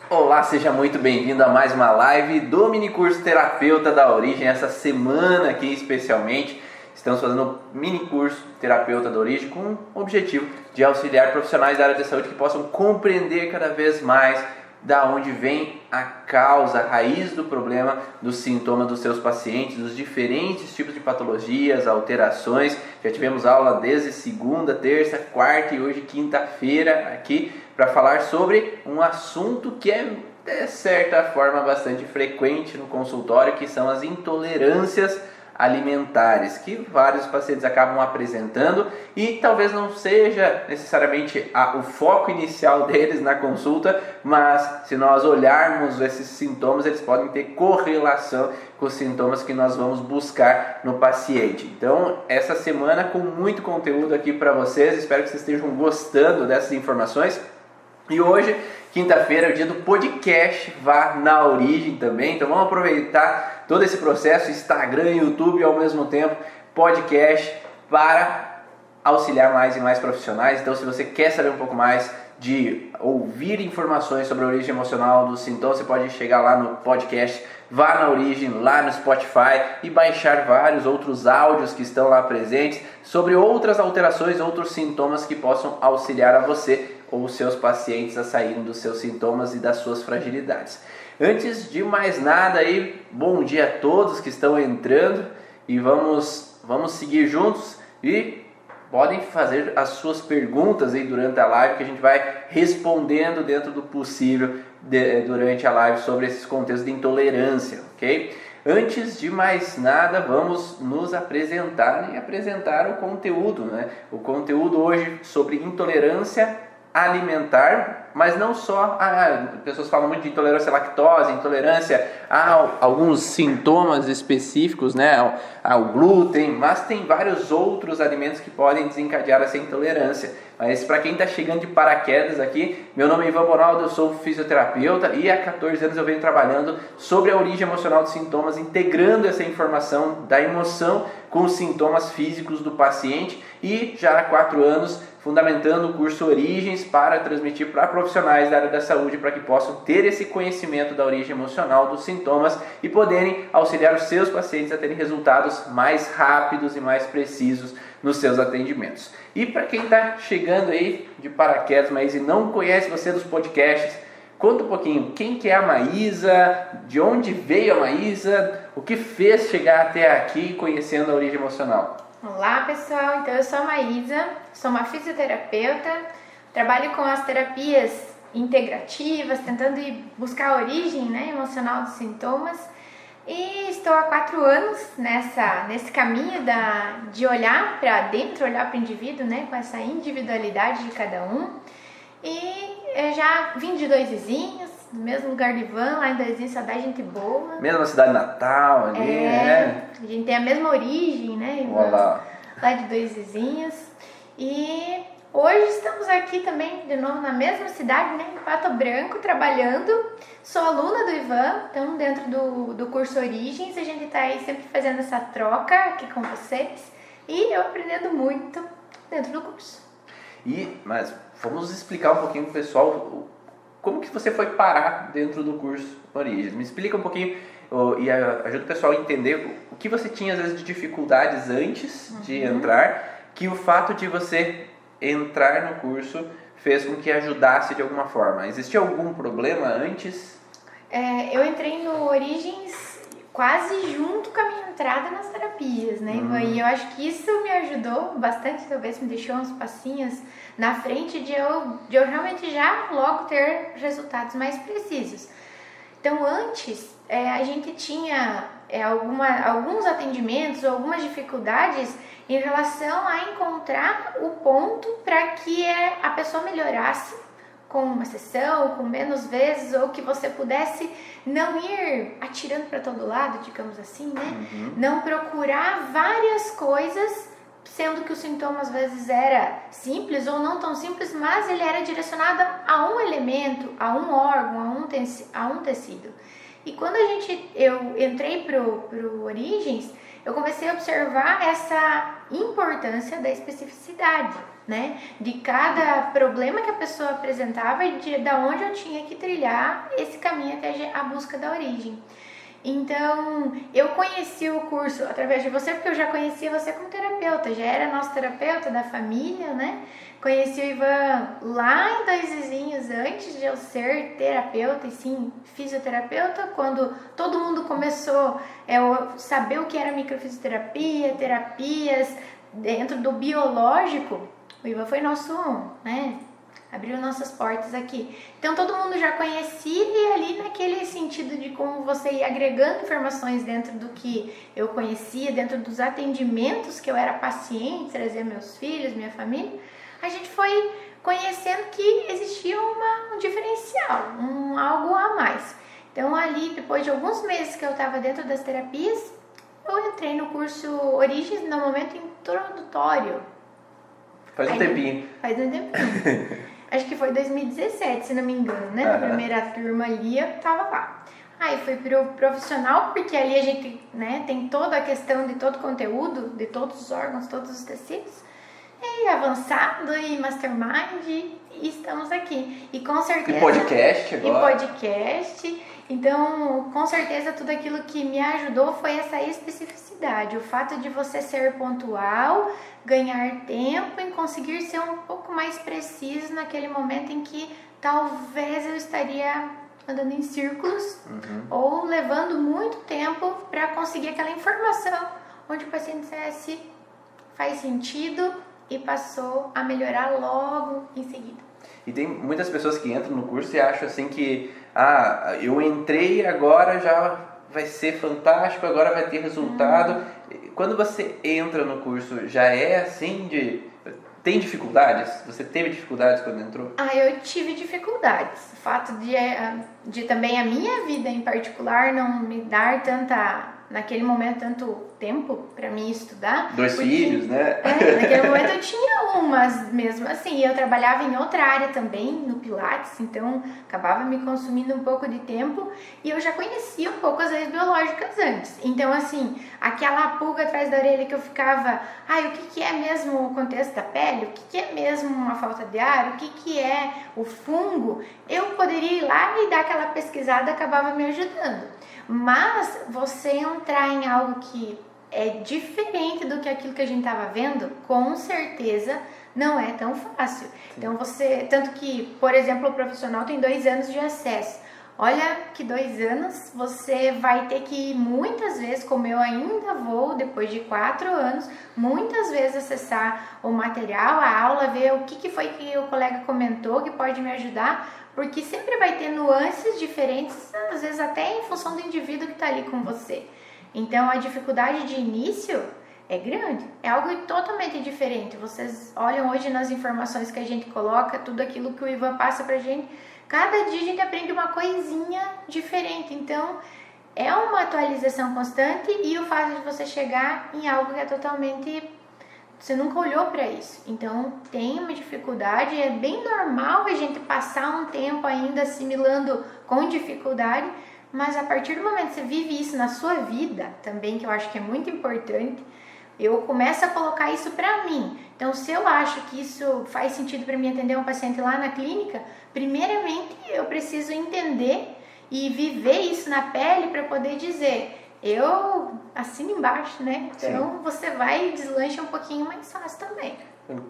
Olá, seja muito bem-vindo a mais uma live do mini curso Terapeuta da Origem. Essa semana aqui especialmente estamos fazendo um mini curso Terapeuta da Origem com o objetivo de auxiliar profissionais da área da saúde que possam compreender cada vez mais da onde vem a causa, a raiz do problema, dos sintomas dos seus pacientes, dos diferentes tipos de patologias, alterações. Já tivemos aula desde segunda, terça, quarta e hoje quinta-feira aqui para falar sobre um assunto que é, de certa forma, bastante frequente no consultório, que são as intolerâncias alimentares, que vários pacientes acabam apresentando e talvez não seja necessariamente o foco inicial deles na consulta, mas se nós olharmos esses sintomas, eles podem ter correlação com os sintomas que nós vamos buscar no paciente. Então, essa semana com muito conteúdo aqui para vocês, espero que vocês estejam gostando dessas informações. E hoje, quinta-feira, é o dia do podcast Vá na Origem também, então vamos aproveitar todo esse processo, Instagram, YouTube e ao mesmo tempo podcast, para auxiliar mais e mais profissionais. Então, se você quer saber um pouco mais de ouvir informações sobre a origem emocional dos sintomas, você pode chegar lá no podcast Vá na Origem, lá no Spotify, e baixar vários outros áudios que estão lá presentes sobre outras alterações, outros sintomas que possam auxiliar a você ou os seus pacientes a saírem dos seus sintomas e das suas fragilidades. Antes de mais nada, aí, bom dia a todos que estão entrando e vamos seguir juntos e podem fazer as suas perguntas aí durante a live que a gente vai respondendo dentro do possível durante a live sobre esses contextos de intolerância, ok? Antes de mais nada, vamos nos apresentar e apresentar o conteúdo, né? O conteúdo hoje sobre intolerância alimentar, mas não só, pessoas falam muito de intolerância à lactose, intolerância a alguns sintomas específicos, né, ao glúten, mas tem vários outros alimentos que podem desencadear essa intolerância. Mas para quem está chegando de paraquedas aqui, meu nome é Ivan Bonaldo, eu sou fisioterapeuta e há 14 anos eu venho trabalhando sobre a origem emocional dos sintomas, integrando essa informação da emoção com os sintomas físicos do paciente, e já há 4 anos fundamentando o curso Origens para transmitir para profissionais da área da saúde para que possam ter esse conhecimento da origem emocional dos sintomas e poderem auxiliar os seus pacientes a terem resultados mais rápidos e mais precisos nos seus atendimentos. E para quem está chegando aí de paraquedas, mas e não conhece você dos podcasts, conta um pouquinho quem que é a Maísa, de onde veio a Maísa, o que fez chegar até aqui conhecendo a origem emocional. Olá pessoal, então eu sou a Maísa, sou uma fisioterapeuta, trabalho com as terapias integrativas, tentando buscar a origem, né, emocional dos sintomas, e estou há 4 anos nesse caminho de olhar para dentro, olhar para o indivíduo, né, com essa individualidade de cada um. E eu já vim de Dois Vizinhos, no mesmo lugar de Ivan, lá em Dois Vizinhos, só dá gente boa. Mesma cidade natal ali, né? A gente tem a mesma origem, né, Ivan? Olá. Lá de Dois Vizinhos. E hoje estamos aqui também, de novo, na mesma cidade, né, em Pato Branco, trabalhando. Sou aluna do Ivan, então dentro do curso Origens, a gente está aí sempre fazendo essa troca aqui com vocês. E eu aprendendo muito dentro do curso. Mas vamos explicar um pouquinho pro pessoal como que você foi parar dentro do curso Origens. Me explica um pouquinho e ajuda o pessoal a entender o que você tinha às vezes de dificuldades antes de entrar, que o fato de você entrar no curso fez com que ajudasse de alguma forma. Existia algum problema antes? Eu entrei no Origens quase junto com a minha entrada nas terapias, né? E eu acho que isso me ajudou bastante, talvez me deixou uns passinhos na frente de eu realmente já logo ter resultados mais precisos. Então antes a gente tinha alguns atendimentos ou algumas dificuldades em relação a encontrar o ponto para que a pessoa melhorasse com uma sessão, com menos vezes, ou que você pudesse não ir atirando para todo lado, digamos assim, né? Não procurar várias coisas, sendo que o sintoma às vezes era simples ou não tão simples, mas ele era direcionado a um elemento, a um órgão, a um tecido. E quando eu entrei pro Origens, eu comecei a observar essa importância da especificidade. né? De cada problema que a pessoa apresentava e da onde eu tinha que trilhar esse caminho até a busca da origem. Então, eu conheci o curso através de você, porque eu já conhecia você como terapeuta, já era nosso terapeuta da família, né? Conheci o Ivan lá em Dois Vizinhos, antes de eu ser terapeuta, e sim, fisioterapeuta, quando todo mundo começou a saber o que era microfisioterapia, terapias dentro do biológico. O Ivan foi nosso, né? Abriu nossas portas aqui. Então todo mundo já conhecia, e ali naquele sentido de como você ia agregando informações dentro do que eu conhecia, dentro dos atendimentos que eu era paciente, trazer meus filhos, minha família, a gente foi conhecendo que existia um diferencial, algo a mais. Então ali, depois de alguns meses que eu estava dentro das terapias, eu entrei no curso Origens, no momento introdutório. Faz um tempinho. Faz um tempinho. Acho que foi 2017, se não me engano, né? Na primeira turma ali, eu tava lá. Aí fui pro profissional, porque ali a gente, né, tem toda a questão de todo o conteúdo, de todos os órgãos, todos os tecidos. E avançado, e mastermind, e estamos aqui. E com certeza... E podcast agora. E podcast. Então, com certeza, tudo aquilo que me ajudou foi essa especificidade. O fato de você ser pontual, ganhar tempo e conseguir ser um pouco mais preciso naquele momento em que talvez eu estaria andando em círculos ou levando muito tempo para conseguir aquela informação onde o paciente dissesse faz sentido e passou a melhorar logo em seguida. E tem muitas pessoas que entram no curso e acham assim que eu entrei, agora já vai ser fantástico, agora vai ter resultado. Quando você entra no curso, já é assim tem dificuldades? Você teve dificuldades quando entrou? Eu tive dificuldades. O fato de também a minha vida em particular não me dar naquele momento, tanto tempo para mim estudar. Dois filhos, né? Naquele momento eu tinha mas mesmo assim, eu trabalhava em outra área também, no Pilates, então acabava me consumindo um pouco de tempo, e eu já conhecia um pouco as leis biológicas antes. Então, assim, aquela pulga atrás da orelha que eu ficava, o que é mesmo o contexto da pele? O que é mesmo uma falta de ar? O que é o fungo? Eu poderia ir lá e dar aquela pesquisada, acabava me ajudando. Mas você entrar em algo que é diferente do que aquilo que a gente estava vendo, com certeza não é tão fácil. Então tanto que, por exemplo, o profissional tem 2 anos de acesso. Olha que 2 anos você vai ter que ir muitas vezes, como eu ainda vou, depois de 4 anos, muitas vezes acessar o material, a aula, ver o que foi que o colega comentou que pode me ajudar, porque sempre vai ter nuances diferentes, às vezes até em função do indivíduo que está ali com você. Então a dificuldade de início é grande, é algo totalmente diferente. Vocês olham hoje nas informações que a gente coloca, tudo aquilo que o Ivan passa pra gente, cada dia a gente aprende uma coisinha diferente. Então é uma atualização constante, e o fato de você chegar em algo que é totalmente... Você nunca olhou para isso, então tem uma dificuldade, é bem normal a gente passar um tempo ainda assimilando com dificuldade, mas a partir do momento que você vive isso na sua vida também, que eu acho que é muito importante, eu começo a colocar isso para mim. Então, se eu acho que isso faz sentido para mim atender um paciente lá na clínica, primeiramente eu preciso entender e viver isso na pele para poder dizer... Eu assino embaixo, né? Então Sim. Você vai e deslancha um pouquinho mais fácil também.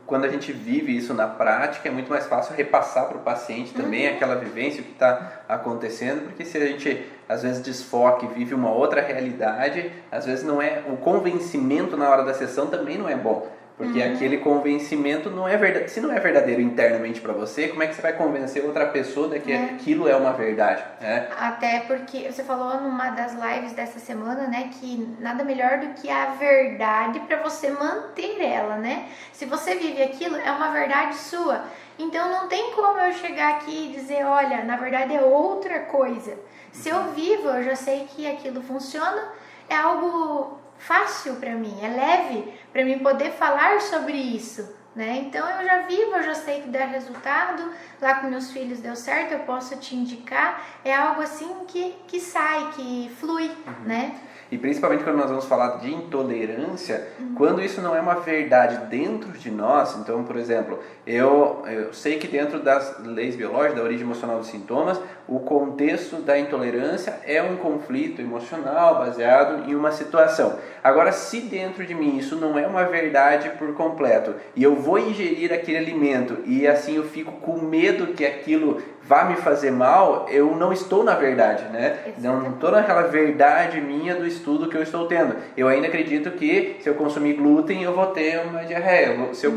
Quando a gente vive isso na prática, é muito mais fácil repassar para o paciente também aquela vivência, o que está acontecendo, porque se a gente às vezes desfoca e vive uma outra realidade, às vezes não é, o convencimento na hora da sessão também não é bom. Porque aquele convencimento não é verdadeiro. Se não é verdadeiro internamente para você, como é que você vai convencer outra pessoa de que aquilo é uma verdade? Né? Até porque você falou numa das lives dessa semana, né, que nada melhor do que a verdade para você manter ela, né? Se você vive aquilo, é uma verdade sua. Então não tem como eu chegar aqui e dizer, olha, na verdade é outra coisa. Se eu vivo, eu já sei que aquilo funciona, é algo fácil para mim, é leve para mim poder falar sobre isso, né? Então eu já vivo, eu já sei que dá resultado, lá com meus filhos deu certo, eu posso te indicar, é algo assim que sai, que flui, né? E principalmente quando nós vamos falar de intolerância, quando isso não é uma verdade dentro de nós, então, por exemplo, eu sei que dentro das leis biológicas, da origem emocional dos sintomas, o contexto da intolerância é um conflito emocional baseado em uma situação. Agora, se dentro de mim isso não é uma verdade por completo, e eu vou ingerir aquele alimento e assim eu fico com medo que aquilo vá me fazer mal, eu não estou na verdade, né? Não estou naquela verdade minha do estudo que eu estou tendo. Eu ainda acredito que se eu consumir glúten, eu vou ter uma diarreia. Se eu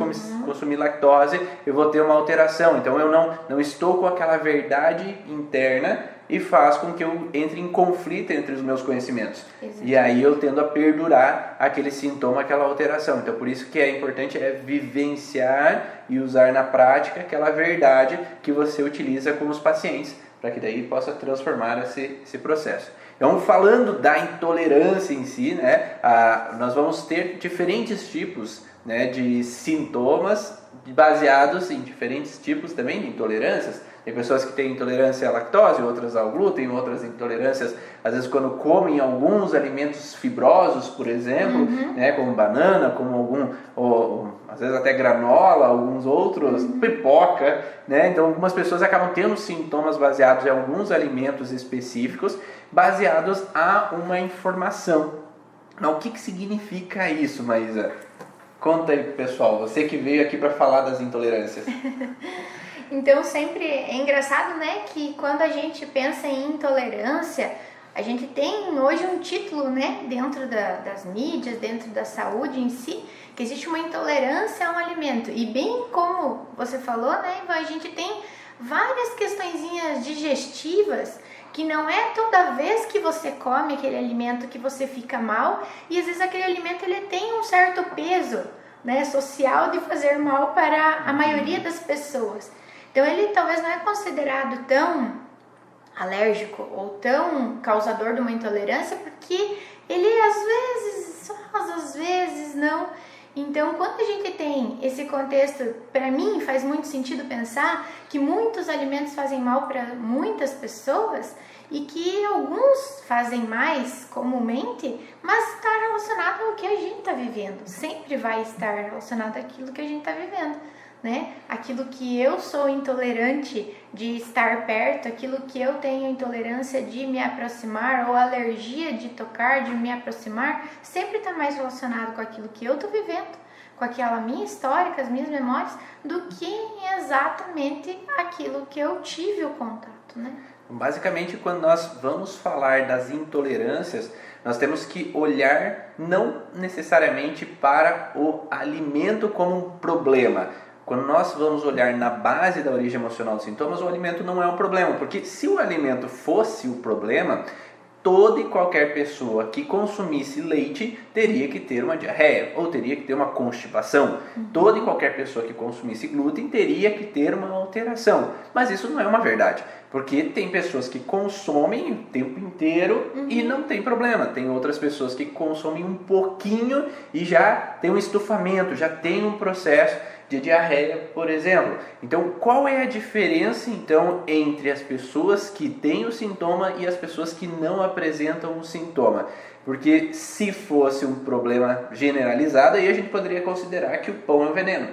consumir lactose, eu vou ter uma alteração. Então eu não estou com aquela verdade interna e faz com que eu entre em conflito entre os meus conhecimentos. Exatamente. E aí eu tendo a perdurar aquele sintoma, aquela alteração. Então por isso que é importante vivenciar e usar na prática aquela verdade que você utiliza com os pacientes, para que daí possa transformar esse processo. Então, falando da intolerância em si, né, nós vamos ter diferentes tipos, né, de sintomas baseados em diferentes tipos também de intolerâncias. Tem pessoas que têm intolerância à lactose, outras ao glúten, outras intolerâncias, às vezes quando comem alguns alimentos fibrosos, por exemplo, né, como banana, como às vezes até granola, alguns outros, pipoca, né? Então algumas pessoas acabam tendo sintomas baseados em alguns alimentos específicos, baseados a uma informação. Mas o que significa isso, Maísa? Conta aí, pessoal, você que veio aqui para falar das intolerâncias. Então sempre é engraçado, né, que quando a gente pensa em intolerância, a gente tem hoje um título, né, dentro das mídias, dentro da saúde em si, que existe uma intolerância a um alimento. E bem como você falou, né, Ivan, a gente tem várias questõezinhas digestivas que não é toda vez que você come aquele alimento que você fica mal, e às vezes aquele alimento ele tem um certo peso, né, social de fazer mal para a maioria das pessoas. Então ele talvez não é considerado tão alérgico ou tão causador de uma intolerância, porque ele às vezes não. Então quando a gente tem esse contexto, para mim faz muito sentido pensar que muitos alimentos fazem mal para muitas pessoas e que alguns fazem mais comumente, mas está relacionado ao que a gente está vivendo. Sempre vai estar relacionado àquilo que a gente está vivendo, né? Aquilo que eu sou intolerante de estar perto, aquilo que eu tenho intolerância de me aproximar ou alergia de tocar, de me aproximar, sempre está mais relacionado com aquilo que eu estou vivendo, com aquela minha história, com as minhas memórias, do que exatamente aquilo que eu tive o contato, né? Basicamente, quando nós vamos falar das intolerâncias, nós temos que olhar não necessariamente para o alimento como um problema. Quando nós vamos olhar na base da origem emocional dos sintomas, o alimento não é um problema, porque se o alimento fosse o problema, toda e qualquer pessoa que consumisse leite teria que ter uma diarreia ou teria que ter uma constipação. Toda e qualquer pessoa que consumisse glúten teria que ter uma alteração. Mas isso não é uma verdade, porque tem pessoas que consomem o tempo inteiro e não tem problema. Tem outras pessoas que consomem um pouquinho e já tem um estufamento, já tem um processo de diarreia, por exemplo. Então, qual é a diferença, então, entre as pessoas que têm o sintoma e as pessoas que não apresentam o sintoma? Porque se fosse um problema generalizado, aí a gente poderia considerar que o pão é um veneno,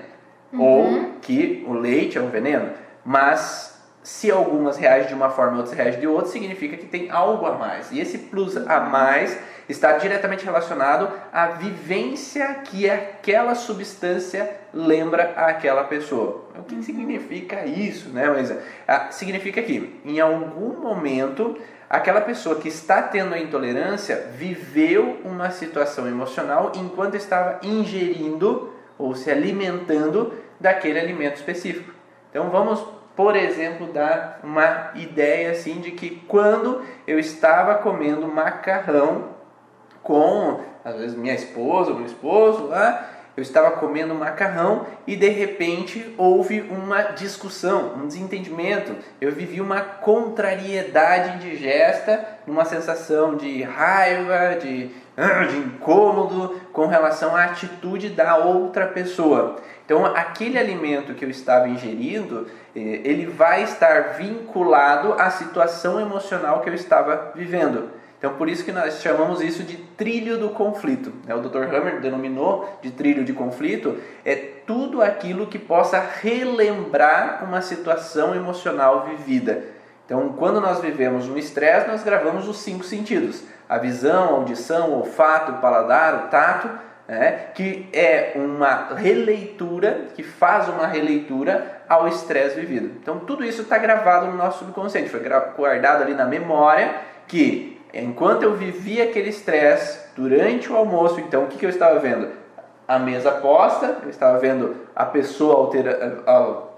ou que o leite é um veneno. Mas se algumas reagem de uma forma e outras reagem de outra, significa que tem algo a mais. E esse plus a mais está diretamente relacionado à vivência que aquela substância lembra àquela pessoa. O que significa isso, né? Mas significa que em algum momento aquela pessoa que está tendo a intolerância viveu uma situação emocional enquanto estava ingerindo ou se alimentando daquele alimento específico. Então vamos, por exemplo, dar uma ideia assim de que quando eu estava comendo macarrão com, às vezes, minha esposa ou meu esposo lá, eu estava comendo macarrão e de repente houve uma discussão, um desentendimento. Eu vivi uma contrariedade indigesta, uma sensação de raiva, de incômodo com relação à atitude da outra pessoa. Então, aquele alimento que eu estava ingerindo, ele vai estar vinculado à situação emocional que eu estava vivendo. Então, por isso que nós chamamos isso de trilho do conflito. O Dr. Hammer denominou de trilho de conflito, é tudo aquilo que possa relembrar uma situação emocional vivida. Então, quando nós vivemos um estresse, nós gravamos os 5 sentidos. A visão, a audição, o olfato, o paladar, o tato, que é uma releitura, que faz uma releitura ao estresse vivido. Então, tudo isso está gravado no nosso subconsciente, foi guardado ali na memória, que enquanto eu vivia aquele estresse durante o almoço, então o que eu estava vendo? A mesa posta, eu estava vendo a pessoa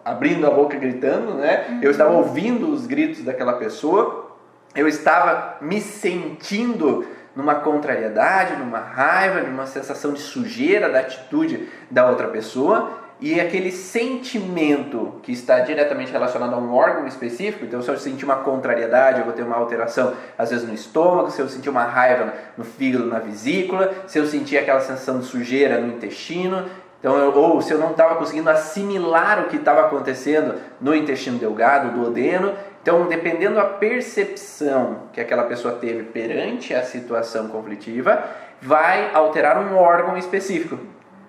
abrindo a boca gritando, Eu estava ouvindo os gritos daquela pessoa, eu estava me sentindo numa contrariedade, numa raiva, numa sensação de sujeira da atitude da outra pessoa, e aquele sentimento que está diretamente relacionado a um órgão específico. Então, se eu sentir uma contrariedade, eu vou ter uma alteração às vezes no estômago, se eu sentir uma raiva no fígado, na vesícula, se eu sentir aquela sensação de sujeira no intestino, então, ou se eu não estava conseguindo assimilar o que estava acontecendo no intestino delgado, do duodeno. Então, dependendo da percepção que aquela pessoa teve perante a situação conflitiva, vai alterar um órgão específico.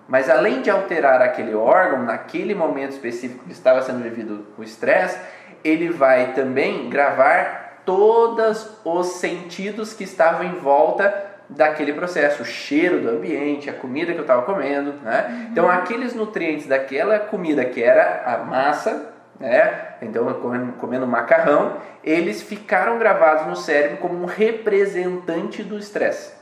Mas além de alterar aquele órgão, naquele momento específico que estava sendo vivido o estresse, ele vai também gravar todos os sentidos que estavam em volta daquele processo, o cheiro do ambiente, a comida que eu estava comendo, Então, aqueles nutrientes daquela comida que era a massa, Então, comendo macarrão, eles ficaram gravados no cérebro como um representante do estresse.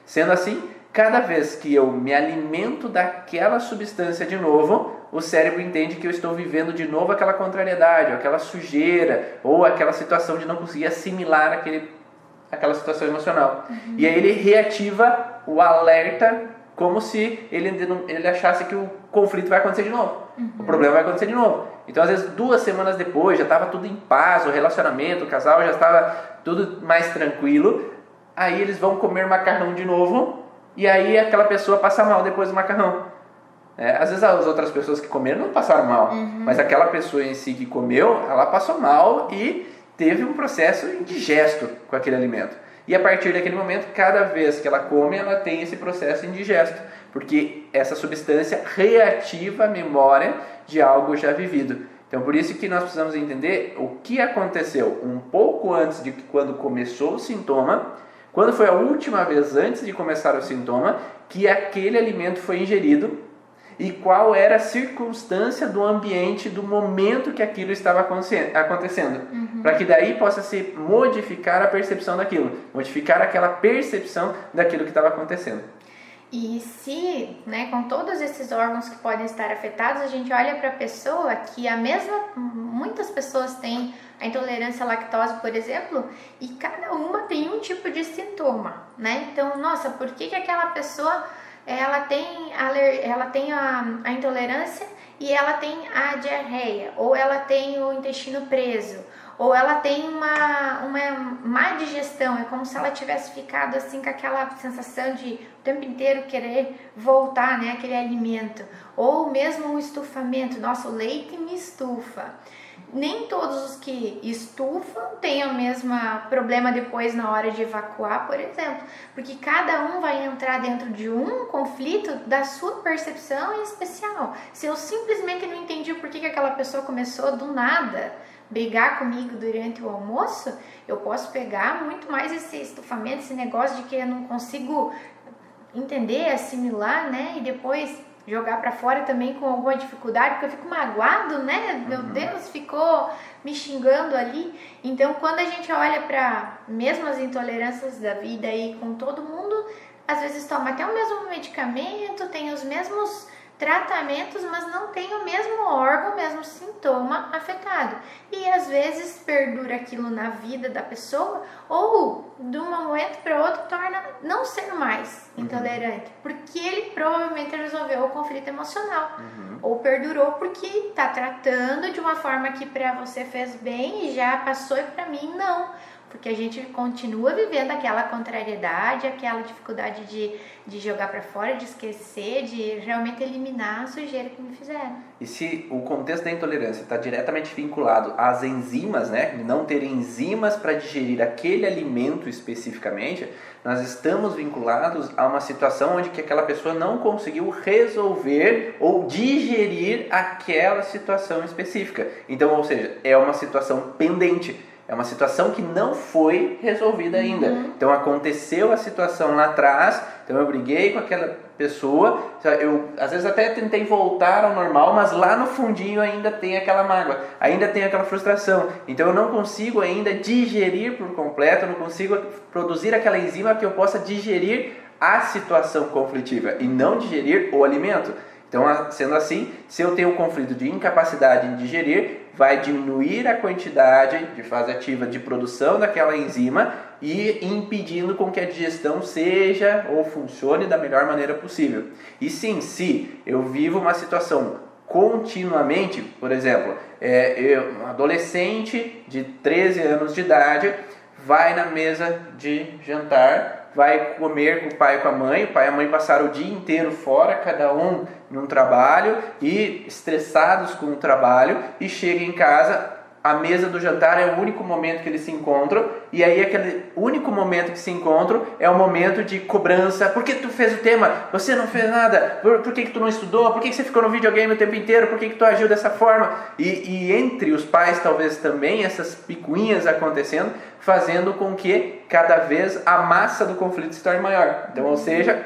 Sendo assim, cada vez que eu me alimento daquela substância de novo, o cérebro entende que eu estou vivendo de novo aquela contrariedade, ou aquela sujeira, ou aquela situação de não conseguir assimilar aquela situação emocional. E aí ele reativa o alerta como se ele achasse que o conflito vai acontecer de novo, o problema vai acontecer de novo. Então, às vezes, 2 semanas depois, já estava tudo em paz, o relacionamento, o casal já estava tudo mais tranquilo, aí eles vão comer macarrão de novo, e aí aquela pessoa passa mal depois do macarrão. Às vezes as outras pessoas que comeram não passaram mal, mas aquela pessoa em si que comeu, ela passou mal e teve um processo indigesto com aquele alimento. E a partir daquele momento, cada vez que ela come, ela tem esse processo indigesto, porque essa substância reativa a memória de algo já vivido. Então, por isso que nós precisamos entender o que aconteceu um pouco antes de quando começou o sintoma, quando foi a última vez antes de começar o sintoma que aquele alimento foi ingerido e qual era a circunstância do ambiente, do momento que aquilo estava acontecendo. Para que daí possa se modificar a percepção daquilo, modificar aquela percepção daquilo que estava acontecendo. E se, com todos esses órgãos que podem estar afetados, a gente olha para a pessoa que muitas pessoas têm a intolerância à lactose, por exemplo, e cada uma tem um tipo de sintoma, Então, nossa, por que aquela pessoa ela tem a intolerância e ela tem a diarreia, ou ela tem o intestino preso, ou ela tem uma má digestão, é como se ela tivesse ficado assim com aquela sensação de o tempo inteiro querer voltar, aquele alimento, ou mesmo o estufamento, nossa, o leite me estufa. Nem todos os que estufam têm o mesmo problema depois na hora de evacuar, por exemplo, porque cada um vai entrar dentro de um conflito da sua percepção em especial. Se eu simplesmente não entendi por que aquela pessoa começou do nada brigar comigo durante o almoço, eu posso pegar muito mais esse estufamento, esse negócio de que eu não consigo entender, assimilar, e depois jogar para fora também com alguma dificuldade, porque eu fico magoado, Meu Deus, ficou me xingando ali. Então, quando a gente olha para mesmo as intolerâncias da vida aí com todo mundo, às vezes toma até o mesmo medicamento, tem os mesmos tratamentos, mas não tem o mesmo órgão, o mesmo sintoma afetado. E às vezes perdura aquilo na vida da pessoa, ou de um momento para outro torna não ser mais intolerante, porque ele provavelmente resolveu o conflito emocional, ou perdurou porque está tratando de uma forma que para você fez bem e já passou e para mim não. porque a gente continua vivendo aquela contrariedade, aquela dificuldade de jogar para fora, de esquecer, de realmente eliminar a sujeira que me fizeram. E se o contexto da intolerância está diretamente vinculado às enzimas, né, não ter enzimas para digerir aquele alimento especificamente, nós estamos vinculados a uma situação onde que aquela pessoa não conseguiu resolver ou digerir aquela situação específica. Então, ou seja, é uma situação pendente. É uma situação que não foi resolvida ainda. Então aconteceu a situação lá atrás, então eu briguei com aquela pessoa, eu às vezes até tentei voltar ao normal, mas lá no fundinho ainda tem aquela mágoa, ainda tem aquela frustração. Então eu não consigo ainda digerir por completo, eu não consigo produzir aquela enzima que eu possa digerir a situação conflitiva e não digerir o alimento. Então, sendo assim, se eu tenho um conflito de incapacidade em digerir, vai diminuir a quantidade de fase ativa de produção daquela enzima e impedindo com que a digestão seja ou funcione da melhor maneira possível. E sim, se eu vivo uma situação continuamente, por exemplo, um adolescente de 13 anos de idade vai na mesa de jantar, vai comer com o pai e com a mãe e a mãe passaram o dia inteiro fora, cada um num trabalho e estressados com o trabalho, e chega em casa, a mesa do jantar é o único momento que eles se encontram, e aí aquele único momento que se encontram é o momento de cobrança. Por que tu fez o tema? Você não fez nada? Por que tu não estudou? Por que você ficou no videogame o tempo inteiro? Por que tu agiu dessa forma? E entre os pais talvez também essas picuinhas acontecendo, fazendo com que cada vez a massa do conflito se torne maior. Então, ou seja,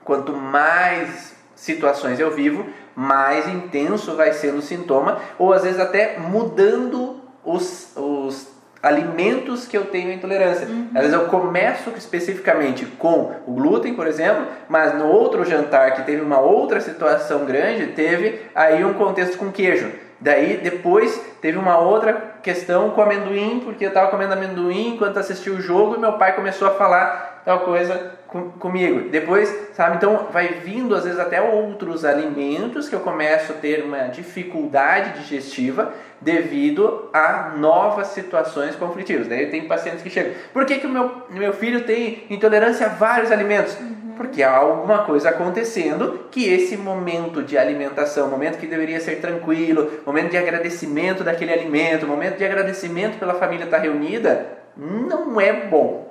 quanto mais situações eu vivo, mais intenso vai sendo o sintoma, ou às vezes até mudando os alimentos que eu tenho intolerância. Às vezes eu começo especificamente com o glúten, por exemplo, mas no outro jantar que teve uma outra situação grande, teve aí um contexto com queijo. Daí depois teve uma outra questão com amendoim, porque eu estava comendo amendoim enquanto assistia o jogo e meu pai começou a falar tal coisa comigo. Depois, sabe, então vai vindo às vezes até outros alimentos que eu começo a ter uma dificuldade digestiva devido a novas situações conflitivas. Daí tem pacientes que chegam, por que o meu filho tem intolerância a vários alimentos? Porque há alguma coisa acontecendo que esse momento de alimentação, momento que deveria ser tranquilo, momento de agradecimento daquele alimento, momento de agradecimento pela família estar reunida, não é bom.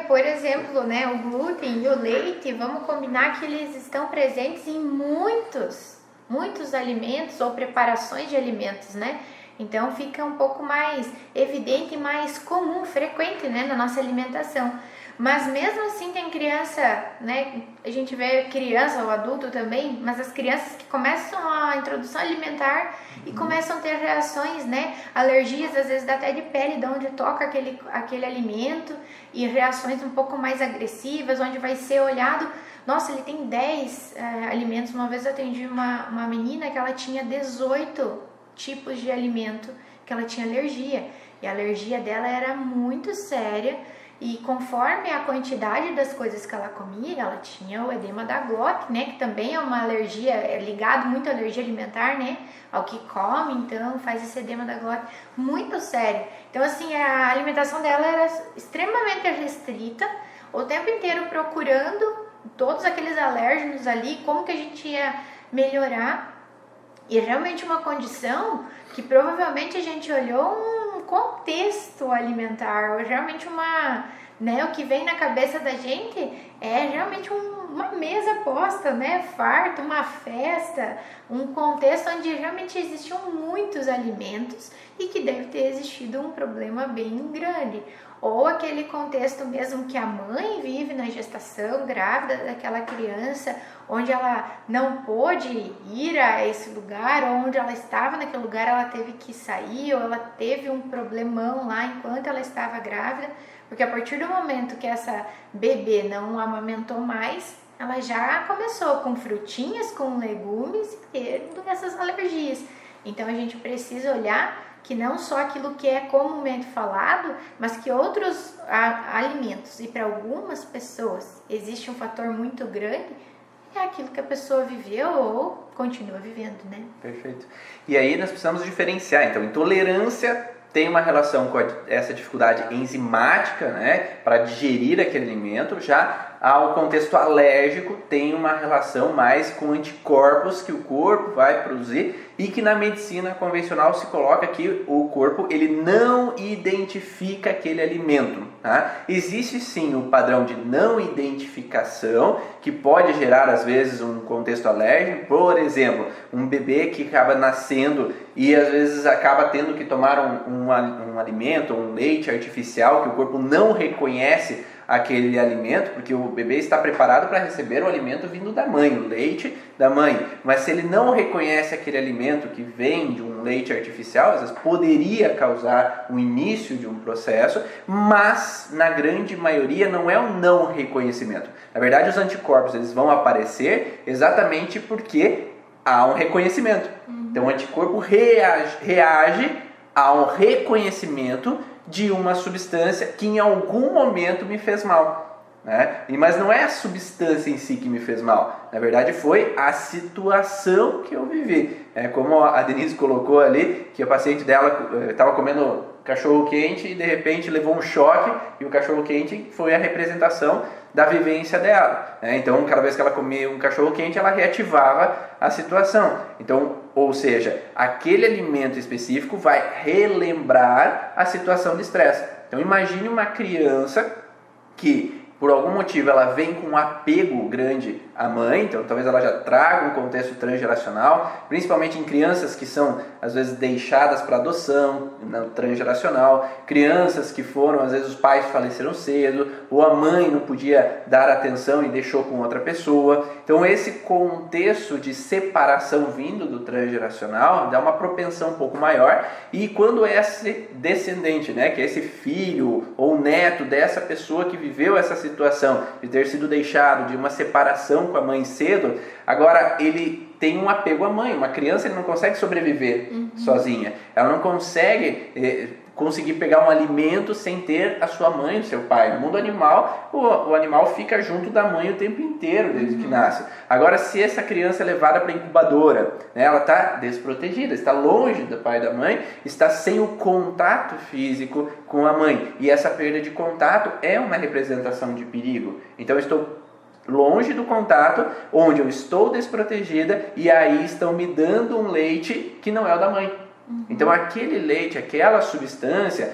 Por exemplo, né, o glúten e o leite, vamos combinar que eles estão presentes em muitos alimentos ou preparações de alimentos, né? Então fica um pouco mais evidente e mais comum, frequente, né, na nossa alimentação. Mas mesmo assim tem criança, né, a gente vê criança ou adulto também, mas as crianças que começam a introdução alimentar e começam a ter reações, né, alergias, às vezes até de pele, de onde toca aquele alimento, e reações um pouco mais agressivas, onde vai ser olhado, nossa, ele tem 10 alimentos. Uma vez eu atendi uma menina que ela tinha 18 tipos de alimento que ela tinha alergia, e a alergia dela era muito séria. E conforme a quantidade das coisas que ela comia, ela tinha o edema da glote, né? Que também é uma alergia, é ligado muito à alergia alimentar, né? Ao que come, então faz esse edema da glote muito sério. Então, assim, a alimentação dela era extremamente restrita, o tempo inteiro procurando todos aqueles alérgenos ali, como que a gente ia melhorar. E é realmente uma condição que provavelmente a gente olhou um contexto alimentar, ou realmente o que vem na cabeça da gente é realmente uma mesa posta, né, farta, uma festa, um contexto onde realmente existiam muitos alimentos e que deve ter existido um problema bem grande. Ou aquele contexto mesmo que a mãe vive na gestação, grávida daquela criança, onde ela não pôde ir a esse lugar, ou onde ela estava naquele lugar, ela teve que sair, ou ela teve um problemão lá enquanto ela estava grávida, porque a partir do momento que essa bebê não amamentou mais, ela já começou com frutinhas, com legumes e tendo essas alergias. Então a gente precisa olhar que não só aquilo que é comumente falado, mas que outros alimentos, e para algumas pessoas existe um fator muito grande, é aquilo que a pessoa viveu ou continua vivendo, né? Perfeito. E aí nós precisamos diferenciar, então, intolerância tem uma relação com essa dificuldade enzimática, né, para digerir aquele alimento. Já ao contexto alérgico tem uma relação mais com anticorpos que o corpo vai produzir e que na medicina convencional se coloca que o corpo ele não identifica aquele alimento. Tá? Existe sim o padrão de não identificação que pode gerar às vezes um contexto alérgico. Por exemplo, um bebê que acaba nascendo e às vezes acaba tendo que tomar um alimento, um leite artificial que o corpo não reconhece aquele alimento, porque o bebê está preparado para receber o alimento vindo da mãe, o leite da mãe. Mas se ele não reconhece aquele alimento que vem de um leite artificial, às vezes poderia causar o início de um processo, mas na grande maioria não é um não reconhecimento. Na verdade, os anticorpos eles vão aparecer exatamente porque há um reconhecimento. Então, o anticorpo reage a um reconhecimento de uma substância que em algum momento me fez mal, né? Mas não é a substância em si que me fez mal, na verdade foi a situação que eu vivi. Como a Denise colocou ali, que a paciente dela estava comendo cachorro quente e de repente levou um choque e o cachorro quente foi a representação da vivência dela. Então, cada vez que ela comia um cachorro quente, ela reativava a situação. Então, ou seja, aquele alimento específico vai relembrar a situação de estresse. Então, imagine uma criança que por algum motivo ela vem com um apego grande à mãe, então talvez ela já traga um contexto transgeracional, principalmente em crianças que são às vezes deixadas para adoção, no transgeracional, crianças que foram, às vezes os pais faleceram cedo, ou a mãe não podia dar atenção e deixou com outra pessoa. Então esse contexto de separação vindo do transgeracional dá uma propensão um pouco maior, e quando esse descendente, né, que é esse filho ou neto dessa pessoa que viveu essa situação de ter sido deixado, de uma separação com a mãe cedo, agora ele tem um apego à mãe. Uma criança ele não consegue sobreviver sozinha, ela não consegue conseguir pegar um alimento sem ter a sua mãe, o seu pai. No mundo animal, o animal fica junto da mãe o tempo inteiro, desde que nasce. Agora, se essa criança é levada para a incubadora, né, ela está desprotegida, está longe do pai e da mãe, está sem o contato físico com a mãe. E essa perda de contato é uma representação de perigo. Então, eu estou longe do contato, onde eu estou desprotegida, e aí estão me dando um leite que não é o da mãe. Então aquele leite, aquelas substâncias,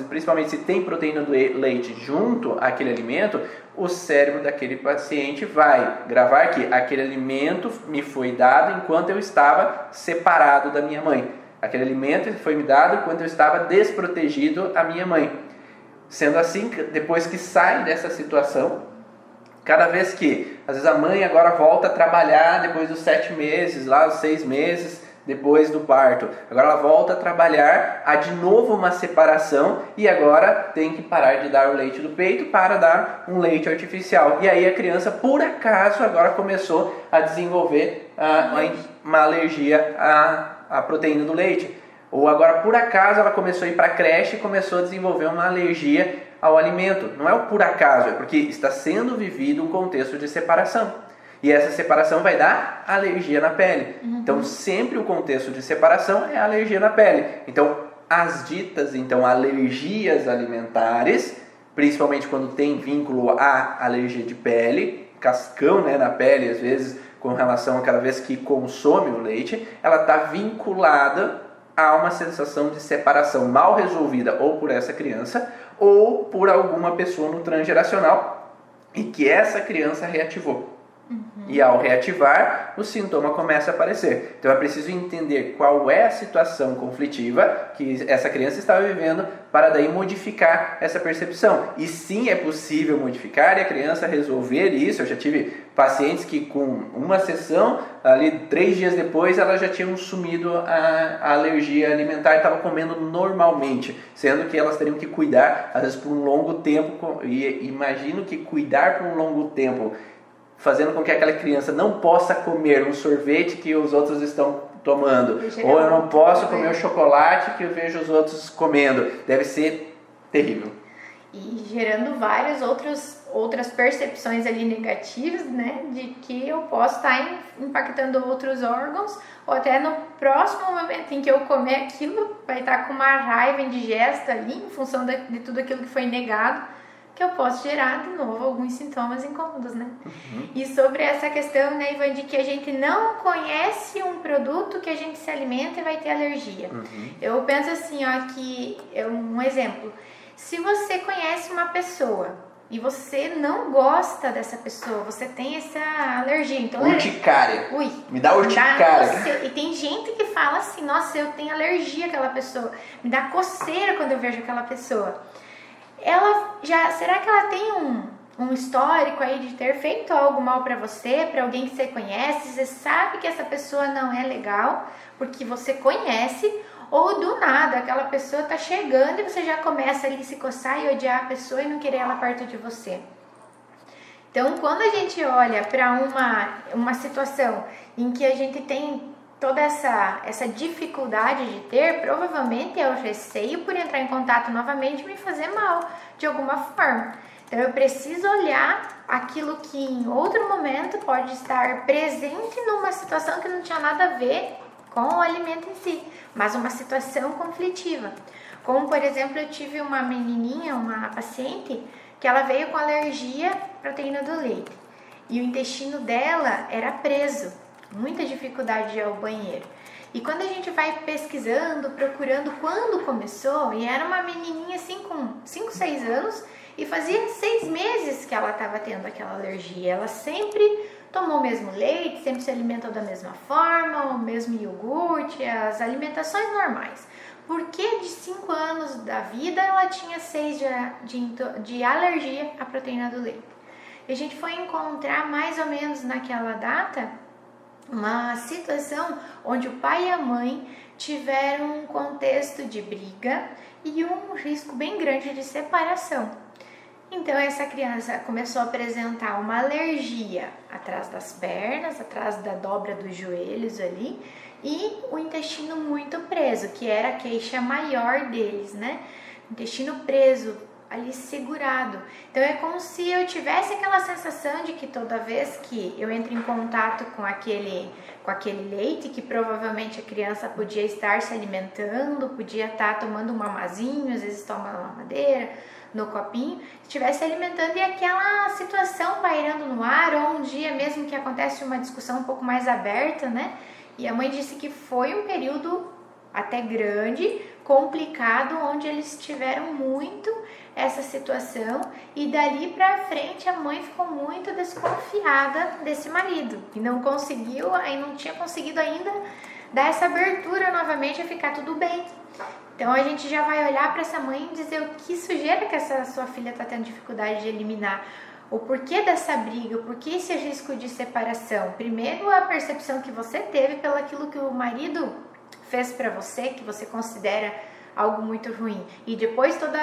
principalmente se tem proteína do leite junto àquele alimento, o cérebro daquele paciente vai gravar que aquele alimento me foi dado enquanto eu estava separado da minha mãe. Aquele alimento foi me dado enquanto eu estava desprotegido à minha mãe. Sendo assim, depois que sai dessa situação, cada vez que, às vezes a mãe agora volta a trabalhar depois dos 7 meses, lá os 6 meses, depois do parto, agora ela volta a trabalhar, há de novo uma separação e agora tem que parar de dar o leite do peito para dar um leite artificial. E aí a criança, por acaso, agora começou a desenvolver uma alergia à proteína do leite. Ou agora, por acaso, ela começou a ir para a creche e começou a desenvolver uma alergia ao alimento. Não é o por acaso, é porque está sendo vivido um contexto de separação. E essa separação vai dar alergia na pele. Então, sempre o contexto de separação é alergia na pele. Então, as ditas alergias alimentares, principalmente quando tem vínculo à alergia de pele, cascão, né, na pele, às vezes, com relação a cada vez que consome o leite, ela está vinculada a uma sensação de separação mal resolvida ou por essa criança ou por alguma pessoa no transgeracional e que essa criança reativou. E ao reativar, o sintoma começa a aparecer. Então é preciso entender qual é a situação conflitiva que essa criança estava vivendo para daí modificar essa percepção. E sim, é possível modificar e a criança resolver isso. Eu já tive pacientes que com uma sessão, ali 3 dias depois, elas já tinham sumido a alergia alimentar e estavam comendo normalmente, sendo que elas teriam que cuidar, às vezes, por um longo tempo. E imagino que cuidar por um longo tempo, fazendo com que aquela criança não possa comer um sorvete que os outros estão tomando, ou eu não posso comer o chocolate que eu vejo os outros comendo, deve ser terrível. e gerando várias outras percepções ali negativas, né, de que eu posso estar impactando outros órgãos, ou até no próximo momento em que eu comer aquilo, vai estar com uma raiva indigesta ali, em função de tudo aquilo que foi negado, que eu posso gerar de novo alguns sintomas incômodos, né? E sobre essa questão, né, Ivan, de que a gente não conhece um produto que a gente se alimenta e vai ter alergia. Eu penso assim, ó, que um exemplo. Se você conhece uma pessoa e você não gosta dessa pessoa, você tem essa alergia, intolerância. Urticária. Ui. Me dá urticária. E tem gente que fala assim, nossa, eu tenho alergia àquela pessoa. Me dá coceira quando eu vejo aquela pessoa. Será que ela tem um histórico aí de ter feito algo mal pra você, pra alguém que você conhece? Você sabe que essa pessoa não é legal, porque você conhece. Ou do nada, aquela pessoa tá chegando e você já começa ali a se coçar e odiar a pessoa e não querer ela perto de você. Então, quando a gente olha para uma situação em que a gente tem toda essa dificuldade de ter, provavelmente é o receio por entrar em contato novamente e me fazer mal de alguma forma. Então, eu preciso olhar aquilo que em outro momento pode estar presente numa situação que não tinha nada a ver com o alimento em si, mas uma situação conflitiva. Como, por exemplo, eu tive uma menininha, uma paciente, que ela veio com alergia à proteína do leite. E o intestino dela era preso, muita dificuldade de ir ao banheiro. E quando a gente vai pesquisando, procurando quando começou, e era uma menininha assim com 5, 6 anos, e fazia 6 meses que ela estava tendo aquela alergia. Ela sempre tomou o mesmo leite, sempre se alimentou da mesma forma, o mesmo iogurte, as alimentações normais. Por que de 5 anos da vida ela tinha 6 de alergia à proteína do leite? E a gente foi encontrar mais ou menos naquela data uma situação onde o pai e a mãe tiveram um contexto de briga e um risco bem grande de separação. Então, essa criança começou a apresentar uma alergia atrás das pernas, atrás da dobra dos joelhos ali, e o intestino muito preso, que era a queixa maior deles, né? Intestino preso, ali segurado. Então, é como se eu tivesse aquela sensação de que toda vez que eu entro em contato com aquele leite, que provavelmente a criança podia estar se alimentando, podia estar tomando um mamazinho, às vezes toma uma mamadeira, no copinho, estivesse alimentando, e aquela situação pairando no ar, ou um dia mesmo que acontece uma discussão um pouco mais aberta, né? E a mãe disse que foi um período até grande, complicado, onde eles tiveram muito essa situação, e dali pra frente a mãe ficou muito desconfiada desse marido, e não tinha conseguido ainda dar essa abertura novamente a ficar tudo bem. Então a gente já vai olhar para essa mãe e dizer o que sujeira que essa sua filha está tendo dificuldade de eliminar, o porquê dessa briga, o porquê esse risco de separação. Primeiro, a percepção que você teve pelo aquilo que o marido fez para você, que você considera algo muito ruim. E depois todo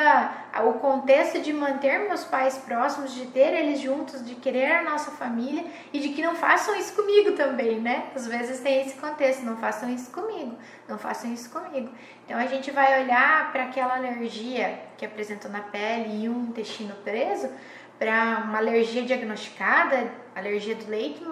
o contexto de manter meus pais próximos, de ter eles juntos, de querer a nossa família e de que não façam isso comigo também, né? Às vezes tem esse contexto, não façam isso comigo, não façam isso comigo. Então a gente vai olhar para aquela alergia que apresentou na pele e um intestino preso, para uma alergia diagnosticada, alergia do leite,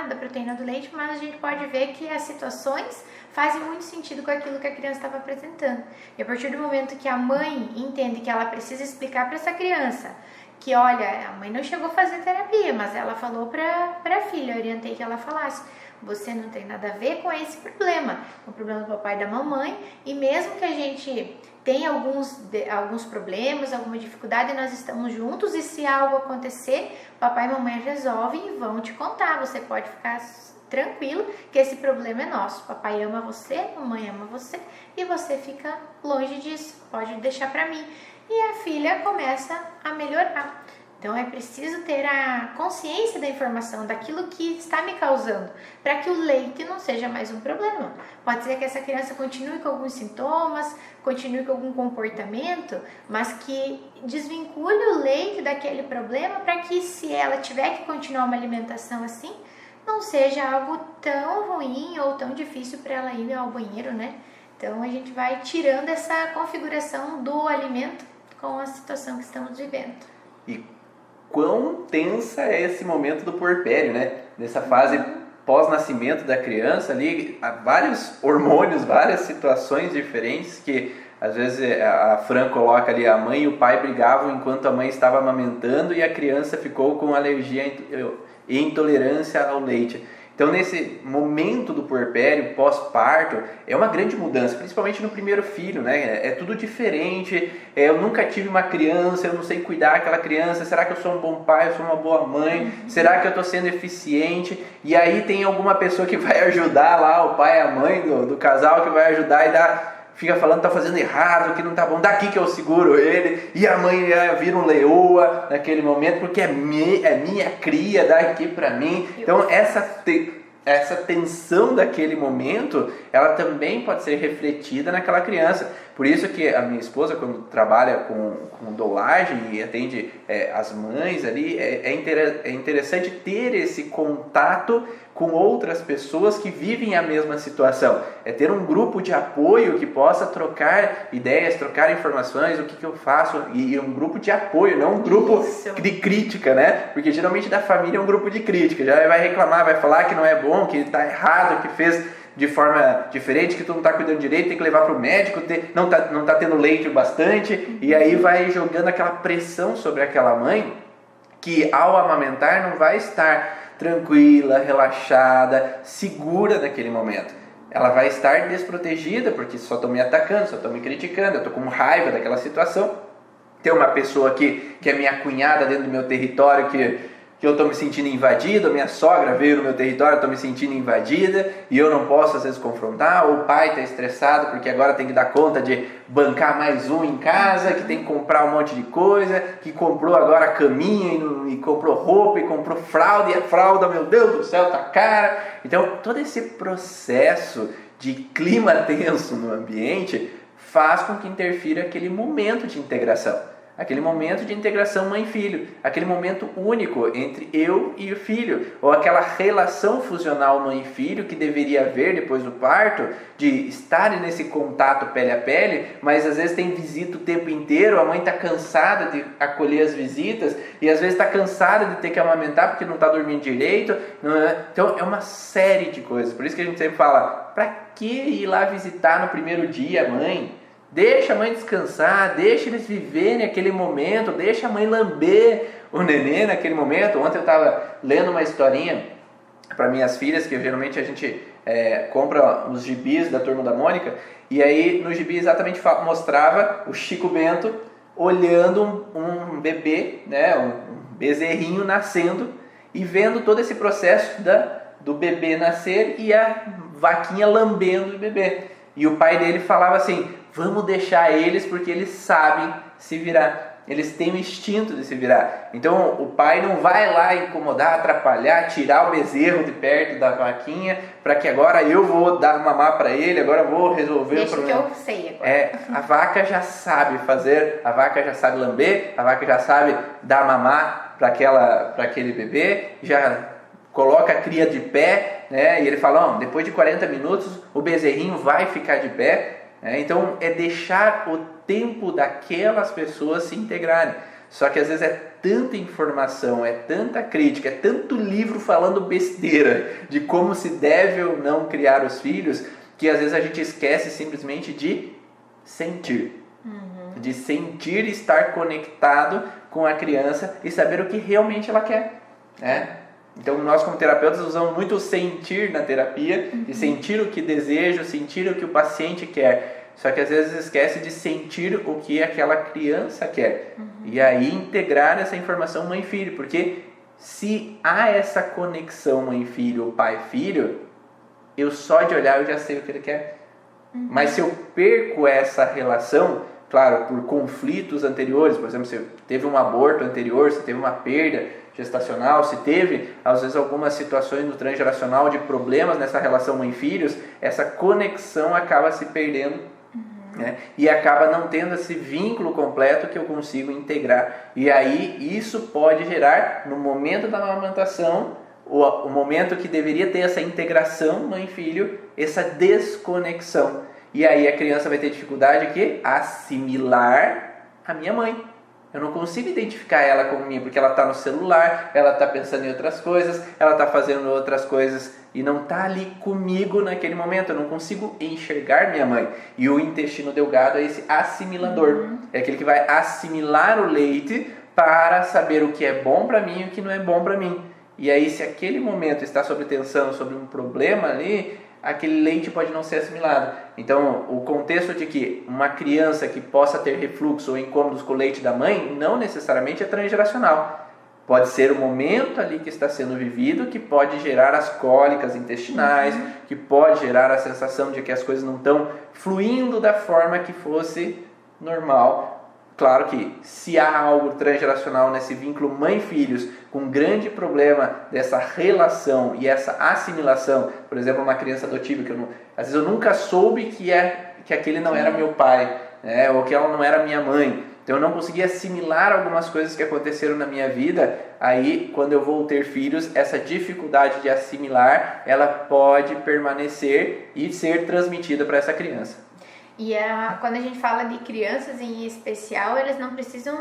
da proteína do leite, mas a gente pode ver que as situações fazem muito sentido com aquilo que a criança estava apresentando. E a partir do momento que a mãe entende que ela precisa explicar para essa criança que, olha, a mãe não chegou a fazer terapia, mas ela falou para a filha, eu orientei que ela falasse, você não tem nada a ver com esse problema, é um problema do papai e da mamãe, e mesmo que a gente tenha alguns problemas, alguma dificuldade, nós estamos juntos, e se algo acontecer, papai e mamãe resolvem e vão te contar, você pode ficar tranquilo que esse problema é nosso, papai ama você, mamãe ama você, e você fica longe disso, pode deixar para mim. E a filha começa a melhorar. Então é preciso ter a consciência da informação, daquilo que está me causando, para que o leite não seja mais um problema. Pode ser que essa criança continue com alguns sintomas, continue com algum comportamento, mas que desvincule o leite daquele problema, para que, se ela tiver que continuar uma alimentação assim, não seja algo tão ruim ou tão difícil para ela ir ao banheiro, né? Então a gente vai tirando essa configuração do alimento com a situação que estamos vivendo. E quão tensa é esse momento do puerpério, né? Nessa fase pós-nascimento da criança ali, há vários hormônios, várias situações diferentes que às vezes a Fran coloca ali, a mãe e o pai brigavam enquanto a mãe estava amamentando e a criança ficou com alergia e intolerância ao leite. Então, nesse momento do puerpério, pós-parto, é uma grande mudança, principalmente no primeiro filho, né? É tudo diferente, eu nunca tive uma criança, eu não sei cuidar daquela criança, será que eu sou um bom pai, eu sou uma boa mãe, será que eu estou sendo eficiente? E aí tem alguma pessoa que vai ajudar lá, o pai e a mãe do casal, que vai ajudar e fica falando que está fazendo errado, que não está bom, daqui que eu seguro ele, e a mãe vira um leoa naquele momento, porque é minha cria, dá aqui para mim. Então essa tensão daquele momento, ela também pode ser refletida naquela criança. Por isso que a minha esposa, quando trabalha com dolagem e atende as mães ali, é interessante ter esse contato com outras pessoas que vivem a mesma situação. É ter um grupo de apoio que possa trocar ideias, trocar informações, o que eu faço, e um grupo de apoio, não um grupo de crítica, né? Porque geralmente da família é um grupo de crítica, já vai reclamar, vai falar que não é bom, que está errado, que fez de forma diferente, que tu não está cuidando direito, tem que levar para o médico, não tá tendo leite bastante, e aí vai jogando aquela pressão sobre aquela mãe, que ao amamentar não vai estar tranquila, relaxada, segura naquele momento. Ela vai estar desprotegida, porque só estão me atacando, só estão me criticando, eu estou com raiva daquela situação. Tem uma pessoa aqui que é minha cunhada dentro do meu território, que eu estou me sentindo invadido, a minha sogra veio no meu território, eu estou me sentindo invadida e eu não posso às vezes confrontar, ou o pai está estressado porque agora tem que dar conta de bancar mais um em casa, que tem que comprar um monte de coisa, que comprou agora caminha e comprou roupa e comprou fralda, e a fralda, meu Deus do céu, tá cara. Então todo esse processo de clima tenso no ambiente faz com que interfira aquele momento de integração. Aquele momento de integração mãe-filho, aquele momento único entre eu e o filho, ou aquela relação fusional mãe-filho que deveria haver depois do parto, de estarem nesse contato pele a pele, mas às vezes tem visita o tempo inteiro, a mãe está cansada de acolher as visitas, e às vezes está cansada de ter que amamentar porque não está dormindo direito. Então é uma série de coisas, por isso que a gente sempre fala, para que ir lá visitar no primeiro dia a mãe? Deixa a mãe descansar, deixa eles viverem aquele momento, deixa a mãe lamber o nenê naquele momento. Ontem eu estava lendo uma historinha para minhas filhas, que geralmente a gente compra os gibis da Turma da Mônica, e aí no gibi exatamente mostrava o Chico Bento olhando um bebê, né, um bezerrinho nascendo, e vendo todo esse processo do bebê nascer e a vaquinha lambendo o bebê. E o pai dele falava assim, vamos deixar eles porque eles sabem se virar. Eles têm o instinto de se virar. Então o pai não vai lá incomodar, atrapalhar, tirar o bezerro de perto da vaquinha para que agora eu vou dar mamar para ele, agora eu vou resolver o problema. Deixa que eu sei agora. A vaca já sabe fazer, a vaca já sabe lamber, a vaca já sabe dar mamar para aquele bebê, já coloca a cria de pé, né? E ele fala, depois de 40 minutos o bezerrinho vai ficar de pé. Então é deixar o tempo daquelas pessoas se integrarem. Só que às vezes é tanta informação, é tanta crítica, é tanto livro falando besteira de como se deve ou não criar os filhos, que às vezes a gente esquece simplesmente de sentir. De sentir, estar conectado com a criança e saber o que realmente ela quer, né? Então nós como terapeutas usamos muito o sentir na terapia, de sentir o que desejo, sentir o que o paciente quer, só que às vezes esquece de sentir o que aquela criança quer, e aí integrar essa informação mãe-filho, porque se há essa conexão mãe-filho ou pai-filho, eu só de olhar eu já sei o que ele quer, mas se eu perco essa relação, claro, por conflitos anteriores, por exemplo, se teve um aborto anterior, se teve uma perda gestacional, se teve, às vezes, algumas situações no transgeracional de problemas nessa relação mãe-filhos, essa conexão acaba se perdendo, né? E acaba não tendo esse vínculo completo que eu consigo integrar. E aí, isso pode gerar, no momento da amamentação, o momento que deveria ter essa integração mãe-filho, essa desconexão. E aí a criança vai ter dificuldade de assimilar a minha mãe. Eu não consigo identificar ela como minha, porque ela está no celular, ela está pensando em outras coisas, ela está fazendo outras coisas e não está ali comigo naquele momento. Eu não consigo enxergar minha mãe. E o intestino delgado é esse assimilador. É aquele que vai assimilar o leite para saber o que é bom para mim e o que não é bom para mim. E aí, se aquele momento está sob tensão, sobre um problema ali, aquele leite pode não ser assimilado. Então, o contexto de que uma criança que possa ter refluxo ou incômodos com o leite da mãe, não necessariamente é transgeracional. Pode ser o momento ali que está sendo vivido, que pode gerar as cólicas intestinais, que pode gerar a sensação de que as coisas não estão fluindo da forma que fosse normal. Claro que se há algo transgeracional nesse vínculo mãe-filhos, com um grande problema dessa relação e essa assimilação, por exemplo, uma criança adotiva, que às vezes eu nunca soube que aquele não era meu pai, né, ou que ela não era minha mãe, então eu não conseguia assimilar algumas coisas que aconteceram na minha vida. Aí, quando eu vou ter filhos, essa dificuldade de assimilar, ela pode permanecer e ser transmitida para essa criança. E quando a gente fala de crianças em especial, eles não precisam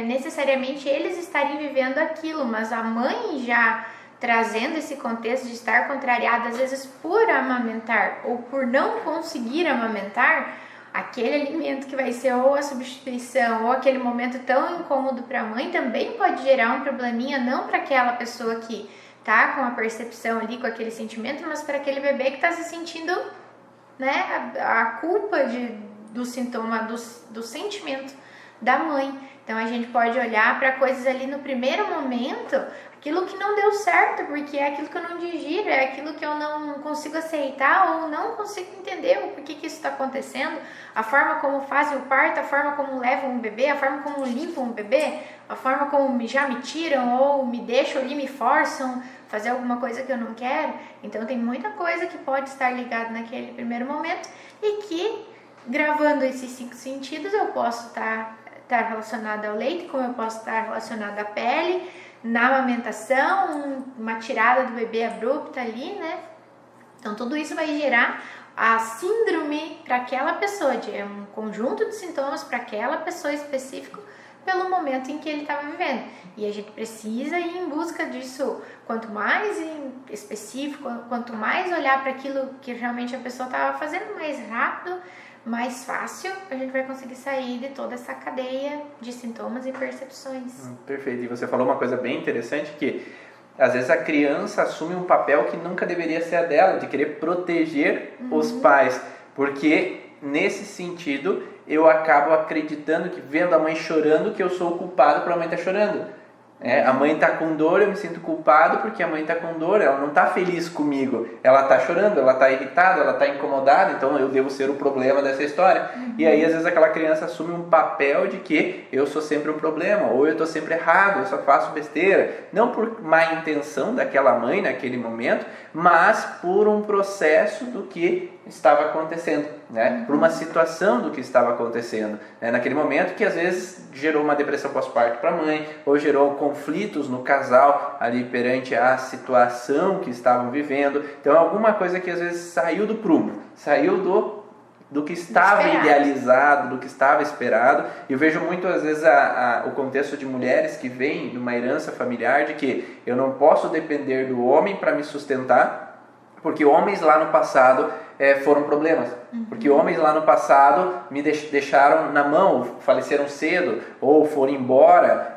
necessariamente eles estarem vivendo aquilo, mas a mãe já trazendo esse contexto de estar contrariada, às vezes por amamentar ou por não conseguir amamentar, aquele alimento que vai ser ou a substituição ou aquele momento tão incômodo para a mãe também pode gerar um probleminha, não para aquela pessoa que tá com a percepção ali, com aquele sentimento, mas para aquele bebê que está se sentindo, né, a culpa do sintoma, do sentimento da mãe. Então a gente pode olhar para coisas ali no primeiro momento, aquilo que não deu certo, porque é aquilo que eu não digiro, é aquilo que eu não consigo aceitar ou não consigo entender o porquê que isso está acontecendo, a forma como fazem o parto, a forma como levam um bebê, a forma como limpam um bebê, a forma como já me tiram ou me deixam ali, me forçam fazer alguma coisa que eu não quero. Então tem muita coisa que pode estar ligada naquele primeiro momento e que, gravando esses 5 sentidos, eu posso estar relacionada ao leite, como eu posso estar relacionada à pele, na amamentação, uma tirada do bebê abrupta ali, né? Então tudo isso vai gerar a síndrome para aquela pessoa, é um conjunto de sintomas para aquela pessoa específica pelo momento em que ele estava vivendo. E a gente precisa ir em busca disso, quanto mais específico, quanto mais olhar para aquilo que realmente a pessoa estava fazendo, mais rápido, mais fácil, a gente vai conseguir sair de toda essa cadeia de sintomas e percepções. Perfeito. E você falou uma coisa bem interessante, que às vezes a criança assume um papel que nunca deveria ser a dela, de querer proteger os pais, porque nesse sentido eu acabo acreditando que, vendo a mãe chorando, que eu sou o culpado por a mãe estar chorando. A mãe está com dor, eu me sinto culpado porque a mãe está com dor, ela não está feliz comigo, ela está chorando, ela está irritada, ela está incomodada, então eu devo ser o problema dessa história. E aí às vezes aquela criança assume um papel de que eu sou sempre um problema, ou eu estou sempre errado, eu só faço besteira, não por má intenção daquela mãe naquele momento, mas por um processo do que estava acontecendo, né? Por uma situação do que estava acontecendo, né? Naquele momento, que às vezes gerou uma depressão pós-parto para a mãe, ou gerou conflitos no casal ali perante a situação que estavam vivendo. Então alguma coisa que às vezes saiu do prumo, saiu do que estava idealizado, do que estava esperado. Eu vejo muito às vezes o contexto de mulheres que vêm de uma herança familiar, de que eu não posso depender do homem para me sustentar, porque homens lá no passado foram problemas, porque homens lá no passado me deixaram na mão, faleceram cedo, ou foram embora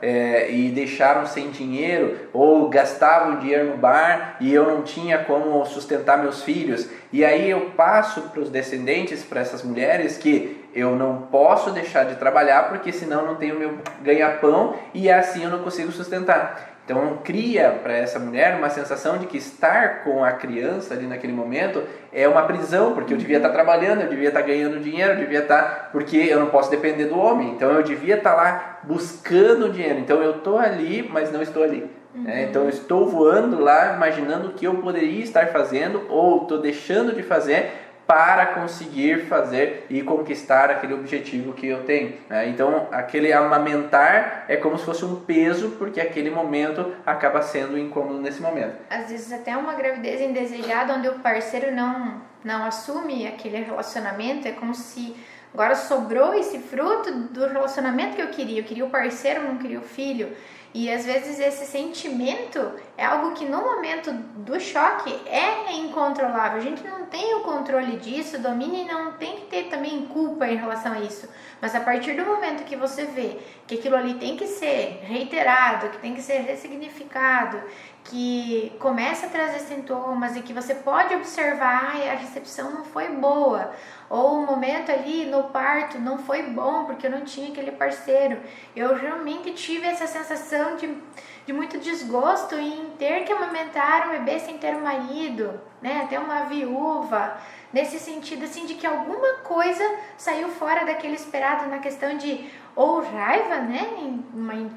e deixaram sem dinheiro, ou gastavam dinheiro no bar e eu não tinha como sustentar meus filhos. E aí eu passo para os descendentes, para essas mulheres, que eu não posso deixar de trabalhar, porque senão não tenho meu ganha-pão e assim eu não consigo sustentar. Então cria para essa mulher uma sensação de que estar com a criança ali naquele momento é uma prisão, porque eu devia estar trabalhando, eu devia estar ganhando dinheiro, eu devia estar, porque eu não posso depender do homem, então eu devia estar lá buscando dinheiro, então eu estou ali, mas não estou ali. Então eu estou voando lá, imaginando o que eu poderia estar fazendo, ou estou deixando de fazer para conseguir fazer e conquistar aquele objetivo que eu tenho. Então, aquele amamentar é como se fosse um peso, porque aquele momento acaba sendo incômodo nesse momento. Às vezes até uma gravidez indesejada, onde o parceiro não assume aquele relacionamento, é como se Agora sobrou esse fruto do relacionamento que eu queria o parceiro, não queria o filho. E às vezes esse sentimento é algo que no momento do choque é incontrolável. A gente não tem o controle disso, domínio, e não tem que ter também culpa em relação a isso. Mas a partir do momento que você vê que aquilo ali tem que ser reiterado, que tem que ser ressignificado, que começa a trazer sintomas e que você pode observar, a recepção não foi boa, ou o momento ali no parto não foi bom porque eu não tinha aquele parceiro. Eu realmente tive essa sensação de muito desgosto em ter que amamentar um bebê sem ter um marido, né? Até uma viúva, nesse sentido assim de que alguma coisa saiu fora daquele esperado, na questão de ou raiva, né?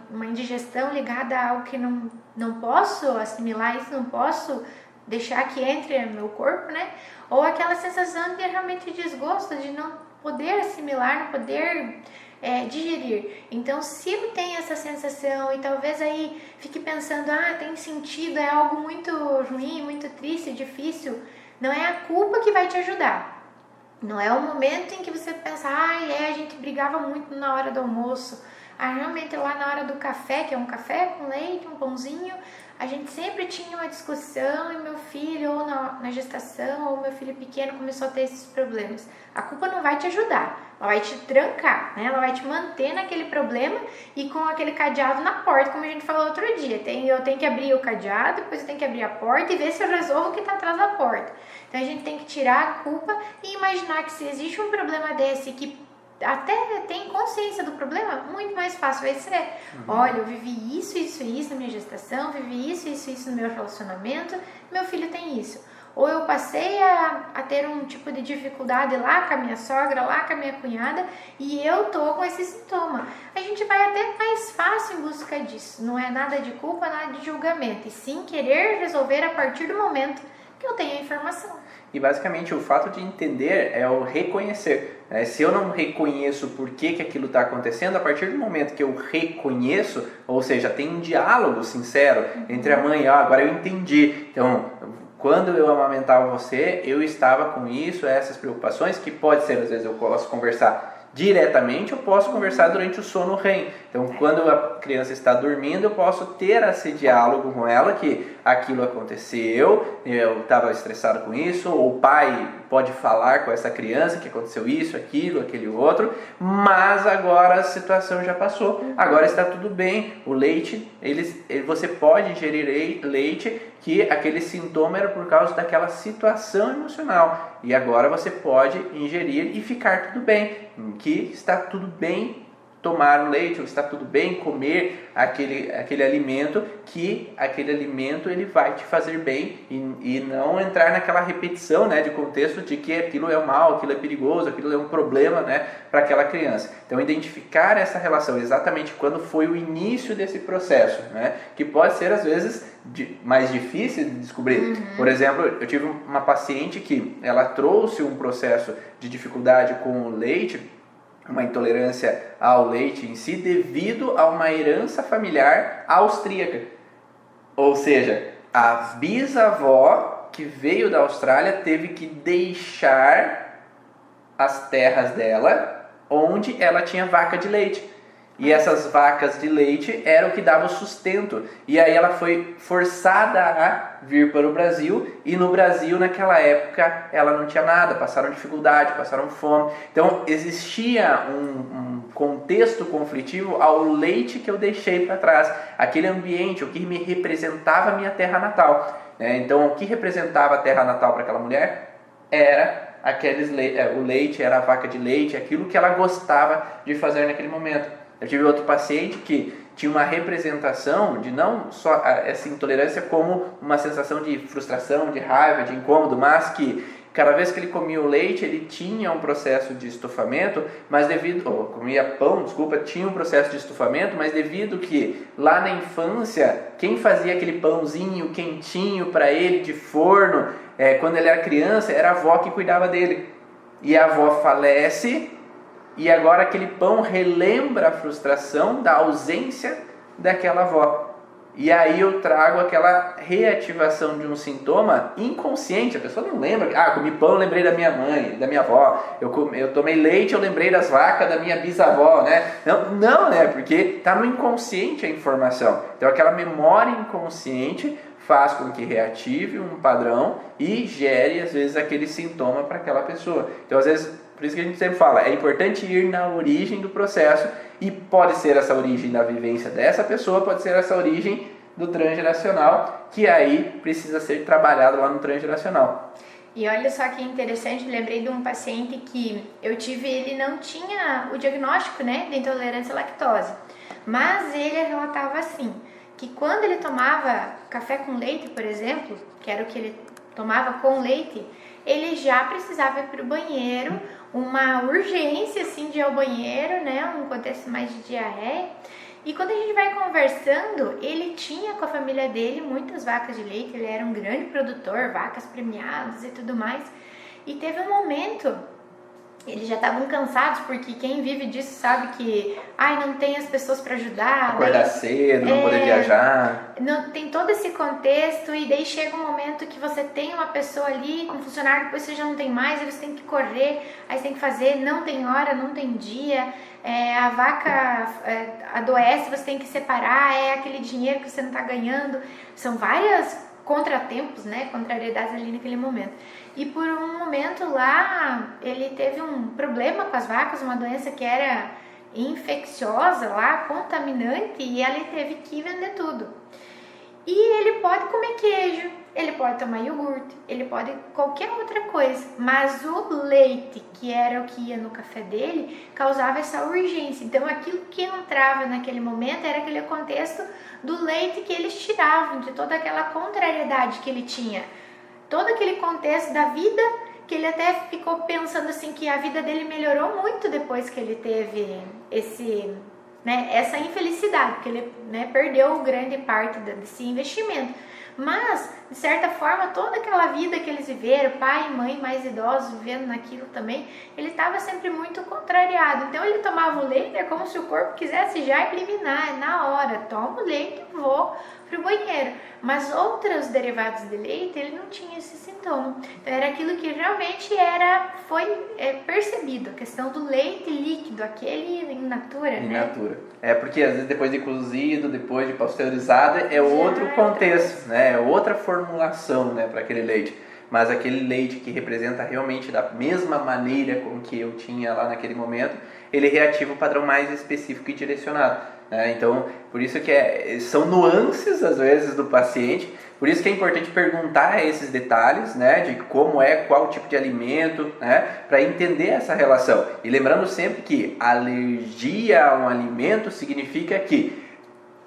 Uma indigestão ligada a algo que não posso assimilar, isso não posso deixar que entre no meu corpo, né? Ou aquela sensação de realmente desgosto, de não poder assimilar, não poder digerir. Então, se tem essa sensação e talvez aí fique pensando, tem sentido, é algo muito ruim, muito triste, difícil, não é a culpa que vai te ajudar. Não é o momento em que você pensa, a gente brigava muito na hora do almoço. Realmente lá na hora do café, que é um café com leite, um pãozinho, a gente sempre tinha uma discussão e meu filho, ou na gestação, ou meu filho pequeno começou a ter esses problemas. A culpa não vai te ajudar, ela vai te trancar, né? Ela vai te manter naquele problema e com aquele cadeado na porta, como a gente falou outro dia. Eu tenho que abrir o cadeado, depois eu tenho que abrir a porta e ver se eu resolvo o que está atrás da porta. Então a gente tem que tirar a culpa e imaginar que se existe um problema desse que até tem consciência do problema, muito mais fácil vai ser. Olha, eu vivi isso na minha gestação, vivi isso no meu relacionamento, meu filho tem isso. Ou eu passei a ter um tipo de dificuldade lá com a minha sogra, lá com a minha cunhada, e eu tô com esse sintoma. A gente vai até mais fácil em busca disso. Não é nada de culpa, nada de julgamento, e sim querer resolver a partir do momento que eu tenho a informação. E basicamente o fato de entender é o reconhecer. Se eu não reconheço por que aquilo está acontecendo, a partir do momento que eu reconheço, ou seja, tem um diálogo sincero entre a mãe, agora eu entendi. Então, quando eu amamentava você, eu estava com isso, essas preocupações, que pode ser, às vezes eu posso conversar diretamente, eu posso conversar durante o sono REM. Então, quando a criança está dormindo, eu posso ter esse diálogo com ela, que aquilo aconteceu, eu estava estressado com isso, ou o pai pode falar com essa criança que aconteceu isso, aquilo, aquele outro, mas agora a situação já passou, agora está tudo bem. O leite, você pode ingerir leite, que aquele sintoma era por causa daquela situação emocional, e agora você pode ingerir e ficar tudo bem, que está tudo bem tomar o leite, ou está tudo bem comer aquele alimento, que aquele alimento ele vai te fazer bem, e não entrar naquela repetição, né, de contexto de que aquilo é mal, aquilo é perigoso, aquilo é um problema, né, para aquela criança. Então, identificar essa relação exatamente quando foi o início desse processo, né, que pode ser às vezes mais difícil de descobrir. Por exemplo, eu tive uma paciente que ela trouxe um processo de dificuldade com o leite, uma intolerância ao leite em si, devido a uma herança familiar austríaca. Ou seja, a bisavó que veio da Austrália teve que deixar as terras dela, onde ela tinha vaca de leite. E essas vacas de leite eram o que dava o sustento. E aí ela foi forçada a vir para o Brasil. E no Brasil, naquela época, ela não tinha nada. Passaram dificuldade, passaram fome. Então, existia um contexto conflitivo ao leite que eu deixei para trás. Aquele ambiente, o que me representava a minha terra natal. Então, o que representava a terra natal para aquela mulher era o leite, era a vaca de leite, aquilo que ela gostava de fazer naquele momento. Eu tive outro paciente que tinha uma representação de não só essa intolerância, como uma sensação de frustração, de raiva, de incômodo, mas que cada vez que ele comia o leite, ele tinha um processo de estufamento, mas tinha um processo de estufamento, mas devido que lá na infância, quem fazia aquele pãozinho quentinho para ele de forno, quando ele era criança, era a avó que cuidava dele. E a avó falece, e agora aquele pão relembra a frustração da ausência daquela avó. e aí eu trago aquela reativação de um sintoma inconsciente. A pessoa não lembra. Comi pão, eu lembrei da minha mãe, da minha avó. Eu tomei leite, eu lembrei das vacas da minha bisavó, né? Não, né? Porque está no inconsciente a informação. Então aquela memória inconsciente faz com que reative um padrão e gere, às vezes, aquele sintoma para aquela pessoa. Então, às vezes, por isso que a gente sempre fala, é importante ir na origem do processo, e pode ser essa origem da vivência dessa pessoa, pode ser essa origem do transgeracional, que aí precisa ser trabalhado lá no transgeracional. E olha só que interessante, lembrei de um paciente que eu tive, ele não tinha o diagnóstico, né, de intolerância à lactose, mas ele relatava assim, que quando ele tomava café com leite, por exemplo, que era o que ele tomava com leite, ele já precisava ir para o banheiro, uma urgência assim de ir ao banheiro, né, um contexto mais de diarreia. E quando a gente vai conversando, ele tinha com a família dele muitas vacas de leite, ele era um grande produtor, vacas premiadas e tudo mais. E teve um momento, eles já estavam cansados, porque quem vive disso sabe que não tem as pessoas para ajudar. Acordar cedo, não poder viajar. Não, tem todo esse contexto, e daí chega um momento que você tem uma pessoa ali, um funcionário, depois você já não tem mais, aí você tem que correr, aí você tem que fazer, não tem hora, não tem dia, a vaca adoece, você tem que separar, é aquele dinheiro que você não está ganhando. São vários contratempos, né, contrariedades ali naquele momento. E por um momento lá, ele teve um problema com as vacas, uma doença que era infecciosa lá, contaminante, e ele teve que vender tudo. E ele pode comer queijo, ele pode tomar iogurte, ele pode qualquer outra coisa, mas o leite, que era o que ia no café dele, causava essa urgência. Então aquilo que entrava naquele momento era aquele contexto do leite que eles tiravam, de toda aquela contrariedade que ele tinha, todo aquele contexto da vida, que ele até ficou pensando assim que a vida dele melhorou muito depois que ele teve essa infelicidade, porque ele, né, perdeu grande parte desse investimento. Mas, de certa forma, toda aquela vida que eles viveram, pai e mãe mais idosos vivendo naquilo também, ele estava sempre muito contrariado. Então ele tomava o leite, é como se o corpo quisesse já eliminar, na hora, toma o leite e vou para o banheiro. Mas outros derivados de leite, ele não tinha esse sintoma. Então era aquilo que realmente foi percebido, a questão do leite líquido, aquele in natura, in natura. Porque às vezes depois de cozido, depois de pasteurizado, é outro contexto, né? É outra formulação, né, para aquele leite. Mas aquele leite que representa realmente da mesma maneira com que eu tinha lá naquele momento, ele reativa o padrão mais específico e direcionado. Então, por isso que são nuances, às vezes, do paciente. Por isso que é importante perguntar esses detalhes, né, de como qual tipo de alimento, né, para entender essa relação. E lembrando sempre que alergia a um alimento significa que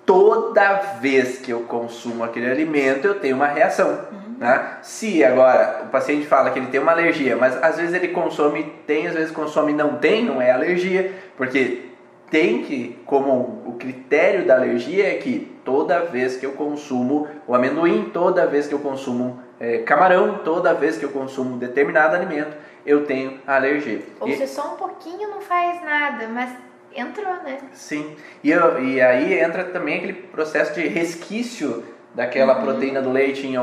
toda vez que eu consumo aquele alimento, eu tenho uma reação. Né? Se agora o paciente fala que ele tem uma alergia, mas às vezes ele consome, tem, às vezes consome e não tem, não é alergia, porque tem que, como o critério da alergia é que toda vez que eu consumo o amendoim, toda vez que eu consumo camarão, toda vez que eu consumo determinado alimento, eu tenho alergia. Ou se só um pouquinho não faz nada, mas entrou, né? Sim, e aí entra também aquele processo de resquício daquela proteína do leite em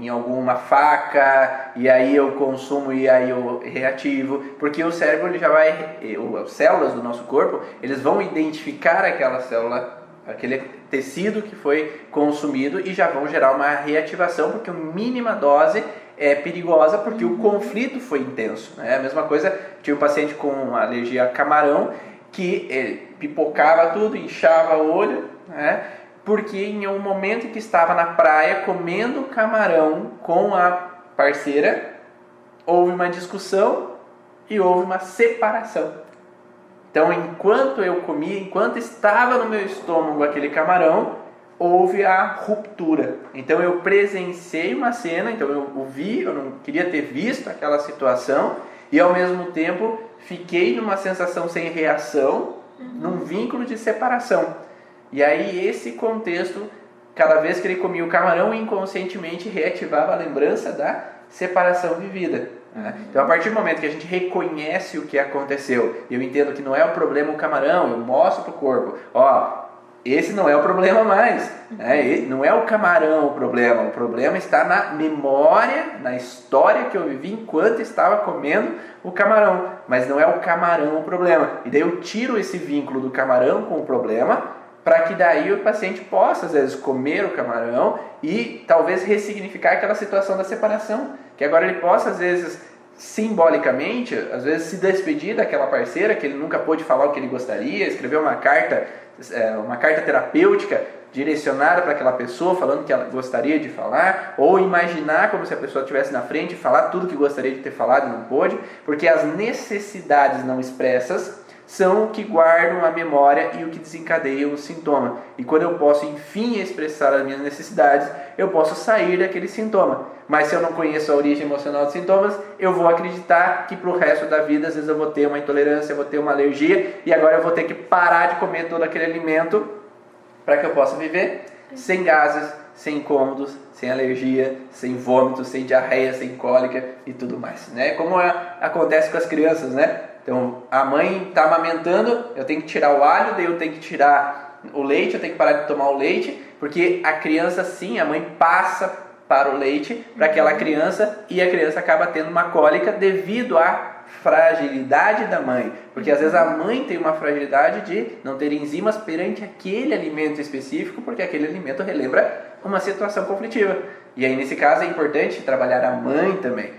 alguma faca, e aí eu consumo e aí eu reativo, porque o cérebro ele já vai, as células do nosso corpo, eles vão identificar aquela célula, aquele tecido que foi consumido e já vão gerar uma reativação, porque a mínima dose é perigosa, porque o conflito foi intenso, né? A mesma coisa, tinha um paciente com alergia a camarão, que ele pipocava tudo, inchava o olho, né? Porque em um momento que estava na praia comendo camarão com a parceira, houve uma discussão e houve uma separação. Então, enquanto eu comia, enquanto estava no meu estômago aquele camarão, houve a ruptura. Então, eu presenciei uma cena, então eu vi, eu não queria ter visto aquela situação, e ao mesmo tempo fiquei numa sensação sem reação, num vínculo de separação. E aí esse contexto, cada vez que ele comia o camarão, inconscientemente reativava a lembrança da separação vivida. Né? Então, a partir do momento que a gente reconhece o que aconteceu, eu entendo que não é o problema o camarão, eu mostro para o corpo, esse não é o problema mais, né? Não é o camarão o problema está na memória, na história que eu vivi enquanto estava comendo o camarão, mas não é o camarão o problema. E daí eu tiro esse vínculo do camarão com o problema, para que daí o paciente possa, às vezes, comer o camarão e talvez ressignificar aquela situação da separação, que agora ele possa, às vezes, simbolicamente, às vezes se despedir daquela parceira que ele nunca pôde falar o que ele gostaria, escrever uma carta terapêutica direcionada para aquela pessoa, falando que ela gostaria de falar, ou imaginar como se a pessoa estivesse na frente e falar tudo que gostaria de ter falado e não pôde, porque as necessidades não expressas são o que guardam a memória e o que desencadeiam o sintoma. E quando eu posso, enfim, expressar as minhas necessidades, eu posso sair daquele sintoma. Mas se eu não conheço a origem emocional dos sintomas, eu vou acreditar que para o resto da vida, às vezes eu vou ter uma intolerância, eu vou ter uma alergia, e agora eu vou ter que parar de comer todo aquele alimento para que eu possa viver sem gases, sem incômodos, sem alergia, sem vômitos, sem diarreia, sem cólica e tudo mais, né? Como acontece com as crianças, né? Então, a mãe está amamentando, eu tenho que tirar o alho, daí eu tenho que tirar o leite, eu tenho que parar de tomar o leite, porque a criança, sim, a mãe passa para o leite para aquela criança e a criança acaba tendo uma cólica devido à fragilidade da mãe, porque às vezes a mãe tem uma fragilidade de não ter enzimas perante aquele alimento específico, porque aquele alimento relembra uma situação conflitiva. E aí, nesse caso, é importante trabalhar a mãe também,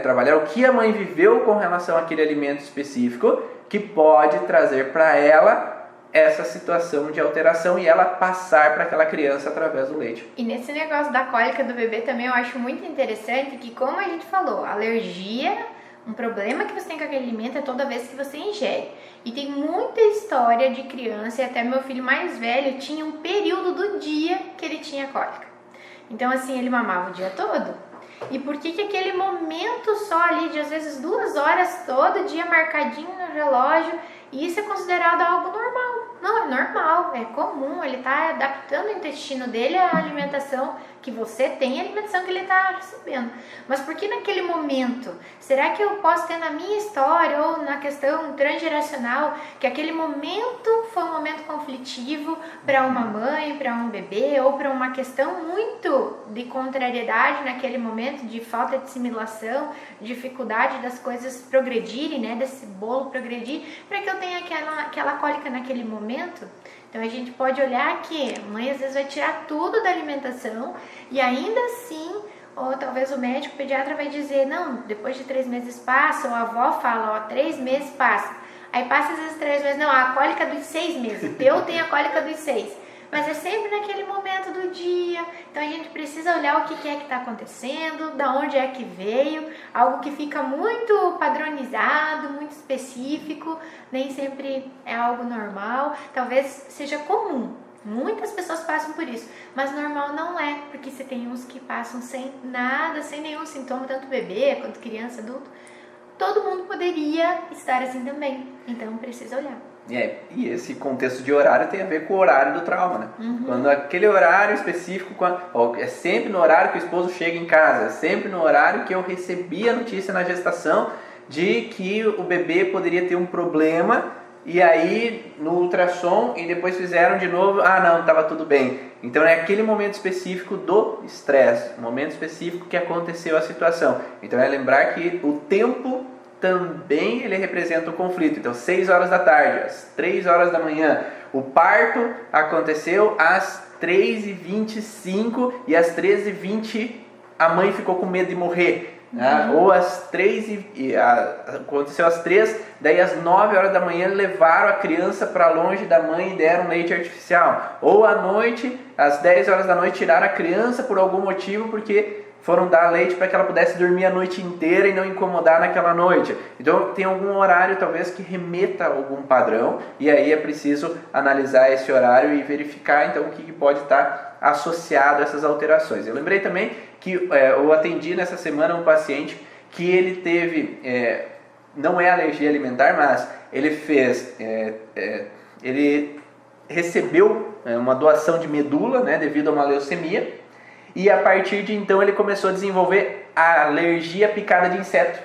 trabalhar o que a mãe viveu com relação àquele alimento específico, que pode trazer para ela essa situação de alteração e ela passar para aquela criança através do leite. E nesse negócio da cólica do bebê também eu acho muito interessante que, como a gente falou, alergia, um problema que você tem com aquele alimento é toda vez que você ingere. E tem muita história de criança, e até meu filho mais velho tinha um período do dia que ele tinha cólica. Então, assim, ele mamava o dia todo. E por que aquele momento só ali de às vezes 2 horas todo dia marcadinho no relógio, e isso é considerado algo normal? Não, é normal, é comum, ele está adaptando o intestino dele à alimentação que você tem e a alimentação que ele está recebendo. Mas por que naquele momento? Será que eu posso ter na minha história ou na questão transgeracional que aquele momento foi um momento conflitivo para uma mãe, para um bebê ou para uma questão muito de contrariedade naquele momento, de falta de assimilação, dificuldade das coisas progredirem, né, desse bolo progredir, para que eu tenha aquela cólica naquele momento? Então a gente pode olhar que a mãe às vezes vai tirar tudo da alimentação e ainda assim, ou talvez o médico, o pediatra vai dizer, não, depois de 3 meses passa, ou a avó fala, ó, 3 meses passa. Aí passa às vezes 3 meses, não, a cólica dos 6 meses, eu tenho a cólica dos 6. Mas é sempre naquele momento do dia, então a gente precisa olhar o que é que está acontecendo, da onde é que veio, algo que fica muito padronizado, muito específico, nem sempre é algo normal, talvez seja comum, muitas pessoas passam por isso, mas normal não é, porque você tem uns que passam sem nada, sem nenhum sintoma, tanto bebê quanto criança, adulto, todo mundo poderia estar assim também, então precisa olhar. E esse contexto de horário tem a ver com o horário do trauma, né? Quando aquele horário específico, é sempre no horário que o esposo chega em casa, é sempre no horário que eu recebi a notícia na gestação de que o bebê poderia ter um problema, e aí no ultrassom, e depois fizeram de novo, não, estava tudo bem. Então é aquele momento específico do estresse, o momento específico que aconteceu a situação. Então é lembrar que o tempo também ele representa o conflito. Então 6 horas da tarde, às 3 horas da manhã, o parto aconteceu às 3h25 e às 13h20 a mãe ficou com medo de morrer. Ou às 3 aconteceu às 3, daí às 9 horas da manhã levaram a criança para longe da mãe e deram leite artificial. Ou à noite, às 10 horas da noite, tiraram a criança por algum motivo porque foram dar leite para que ela pudesse dormir a noite inteira e não incomodar naquela noite. Então tem algum horário talvez que remeta a algum padrão, e aí é preciso analisar esse horário e verificar então o que pode estar associado a essas alterações. Eu lembrei também que eu atendi nessa semana um paciente que ele teve, não é alergia alimentar, mas ele fez, ele recebeu uma doação de medula, né, devido a uma leucemia. E a partir de então ele começou a desenvolver a alergia à picada de inseto.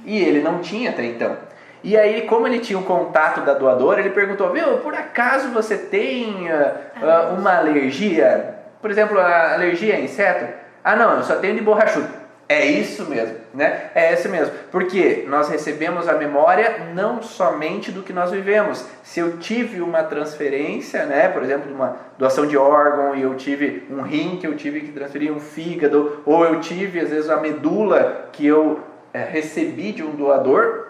E ele não tinha até então. E aí, como ele tinha o contato da doadora, ele perguntou, viu, por acaso você tem uma alergia? Por exemplo, a alergia a inseto? Ah, não, eu só tenho de borrachudo. É isso mesmo, né? É isso mesmo. Porque nós recebemos a memória não somente do que nós vivemos. Se eu tive uma transferência, né? Por exemplo, uma doação de órgão e eu tive um rim que eu tive que transferir, um fígado, ou eu tive, às vezes, a medula que eu recebi de um doador,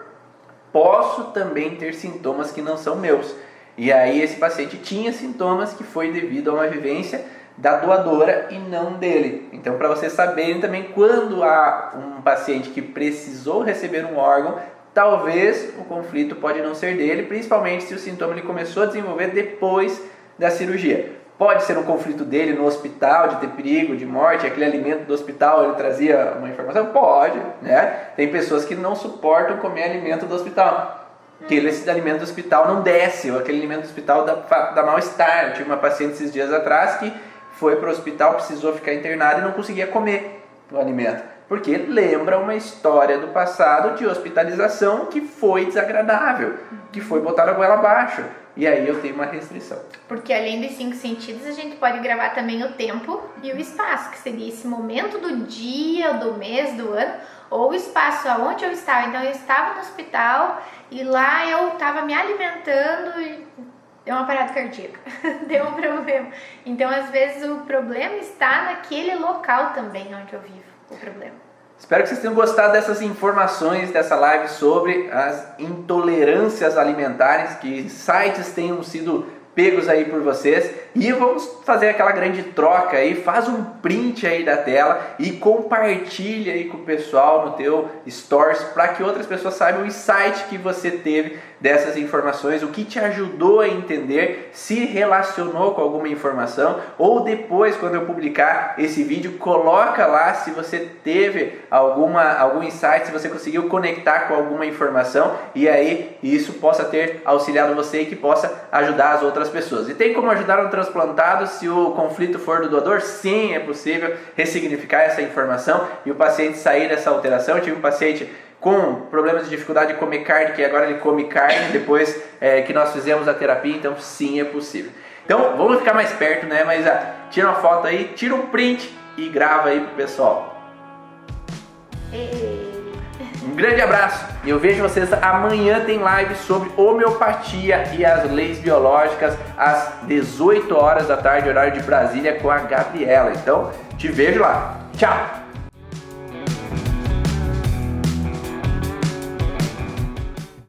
posso também ter sintomas que não são meus. E aí esse paciente tinha sintomas que foi devido a uma vivência da doadora e não dele. Então, para vocês saberem também, quando há um paciente que precisou receber um órgão, talvez o conflito pode não ser dele, principalmente se o sintoma ele começou a desenvolver depois da cirurgia. Pode ser um conflito dele no hospital, de ter perigo, de morte, aquele alimento do hospital ele trazia uma informação? Pode, né? Tem pessoas que não suportam comer alimento do hospital. Esse alimento do hospital não desce, ou aquele alimento do hospital dá mal-estar. Eu tive uma paciente esses dias atrás que foi para o hospital, precisou ficar internada e não conseguia comer o alimento. Porque lembra uma história do passado de hospitalização que foi desagradável, que foi botar a goela abaixo. E aí eu tenho uma restrição. Porque além dos 5 sentidos, a gente pode gravar também o tempo e o espaço, que seria esse momento do dia, do mês, do ano, ou o espaço aonde eu estava. Então eu estava no hospital e lá eu estava me alimentando e deu uma parada cardíaca, deu um problema. Então às vezes o problema está naquele local também onde eu vivo, o problema. Espero que vocês tenham gostado dessas informações dessa live sobre as intolerâncias alimentares, que sites tenham sido pegos aí por vocês. E vamos fazer aquela grande troca aí, faz um print aí da tela e compartilha aí com o pessoal no teu stories para que outras pessoas saibam o insight que você teve dessas informações, o que te ajudou a entender, se relacionou com alguma informação, ou depois, quando eu publicar esse vídeo, coloca lá se você teve algum insight, se você conseguiu conectar com alguma informação, e aí isso possa ter auxiliado você e que possa ajudar as outras pessoas. E tem como ajudar um transplantado se o conflito for do doador? Sim, é possível ressignificar essa informação e o paciente sair dessa alteração. Eu tive um paciente com problemas de dificuldade de comer carne, que agora ele come carne depois que nós fizemos a terapia, então sim, é possível. Então vamos ficar mais perto, né? Mas tira uma foto aí, tira um print e grava aí pro pessoal. Um grande abraço e eu vejo vocês amanhã. Tem live sobre homeopatia e as leis biológicas às 18 horas da tarde, horário de Brasília, com a Gabriela. Então te vejo lá. Tchau!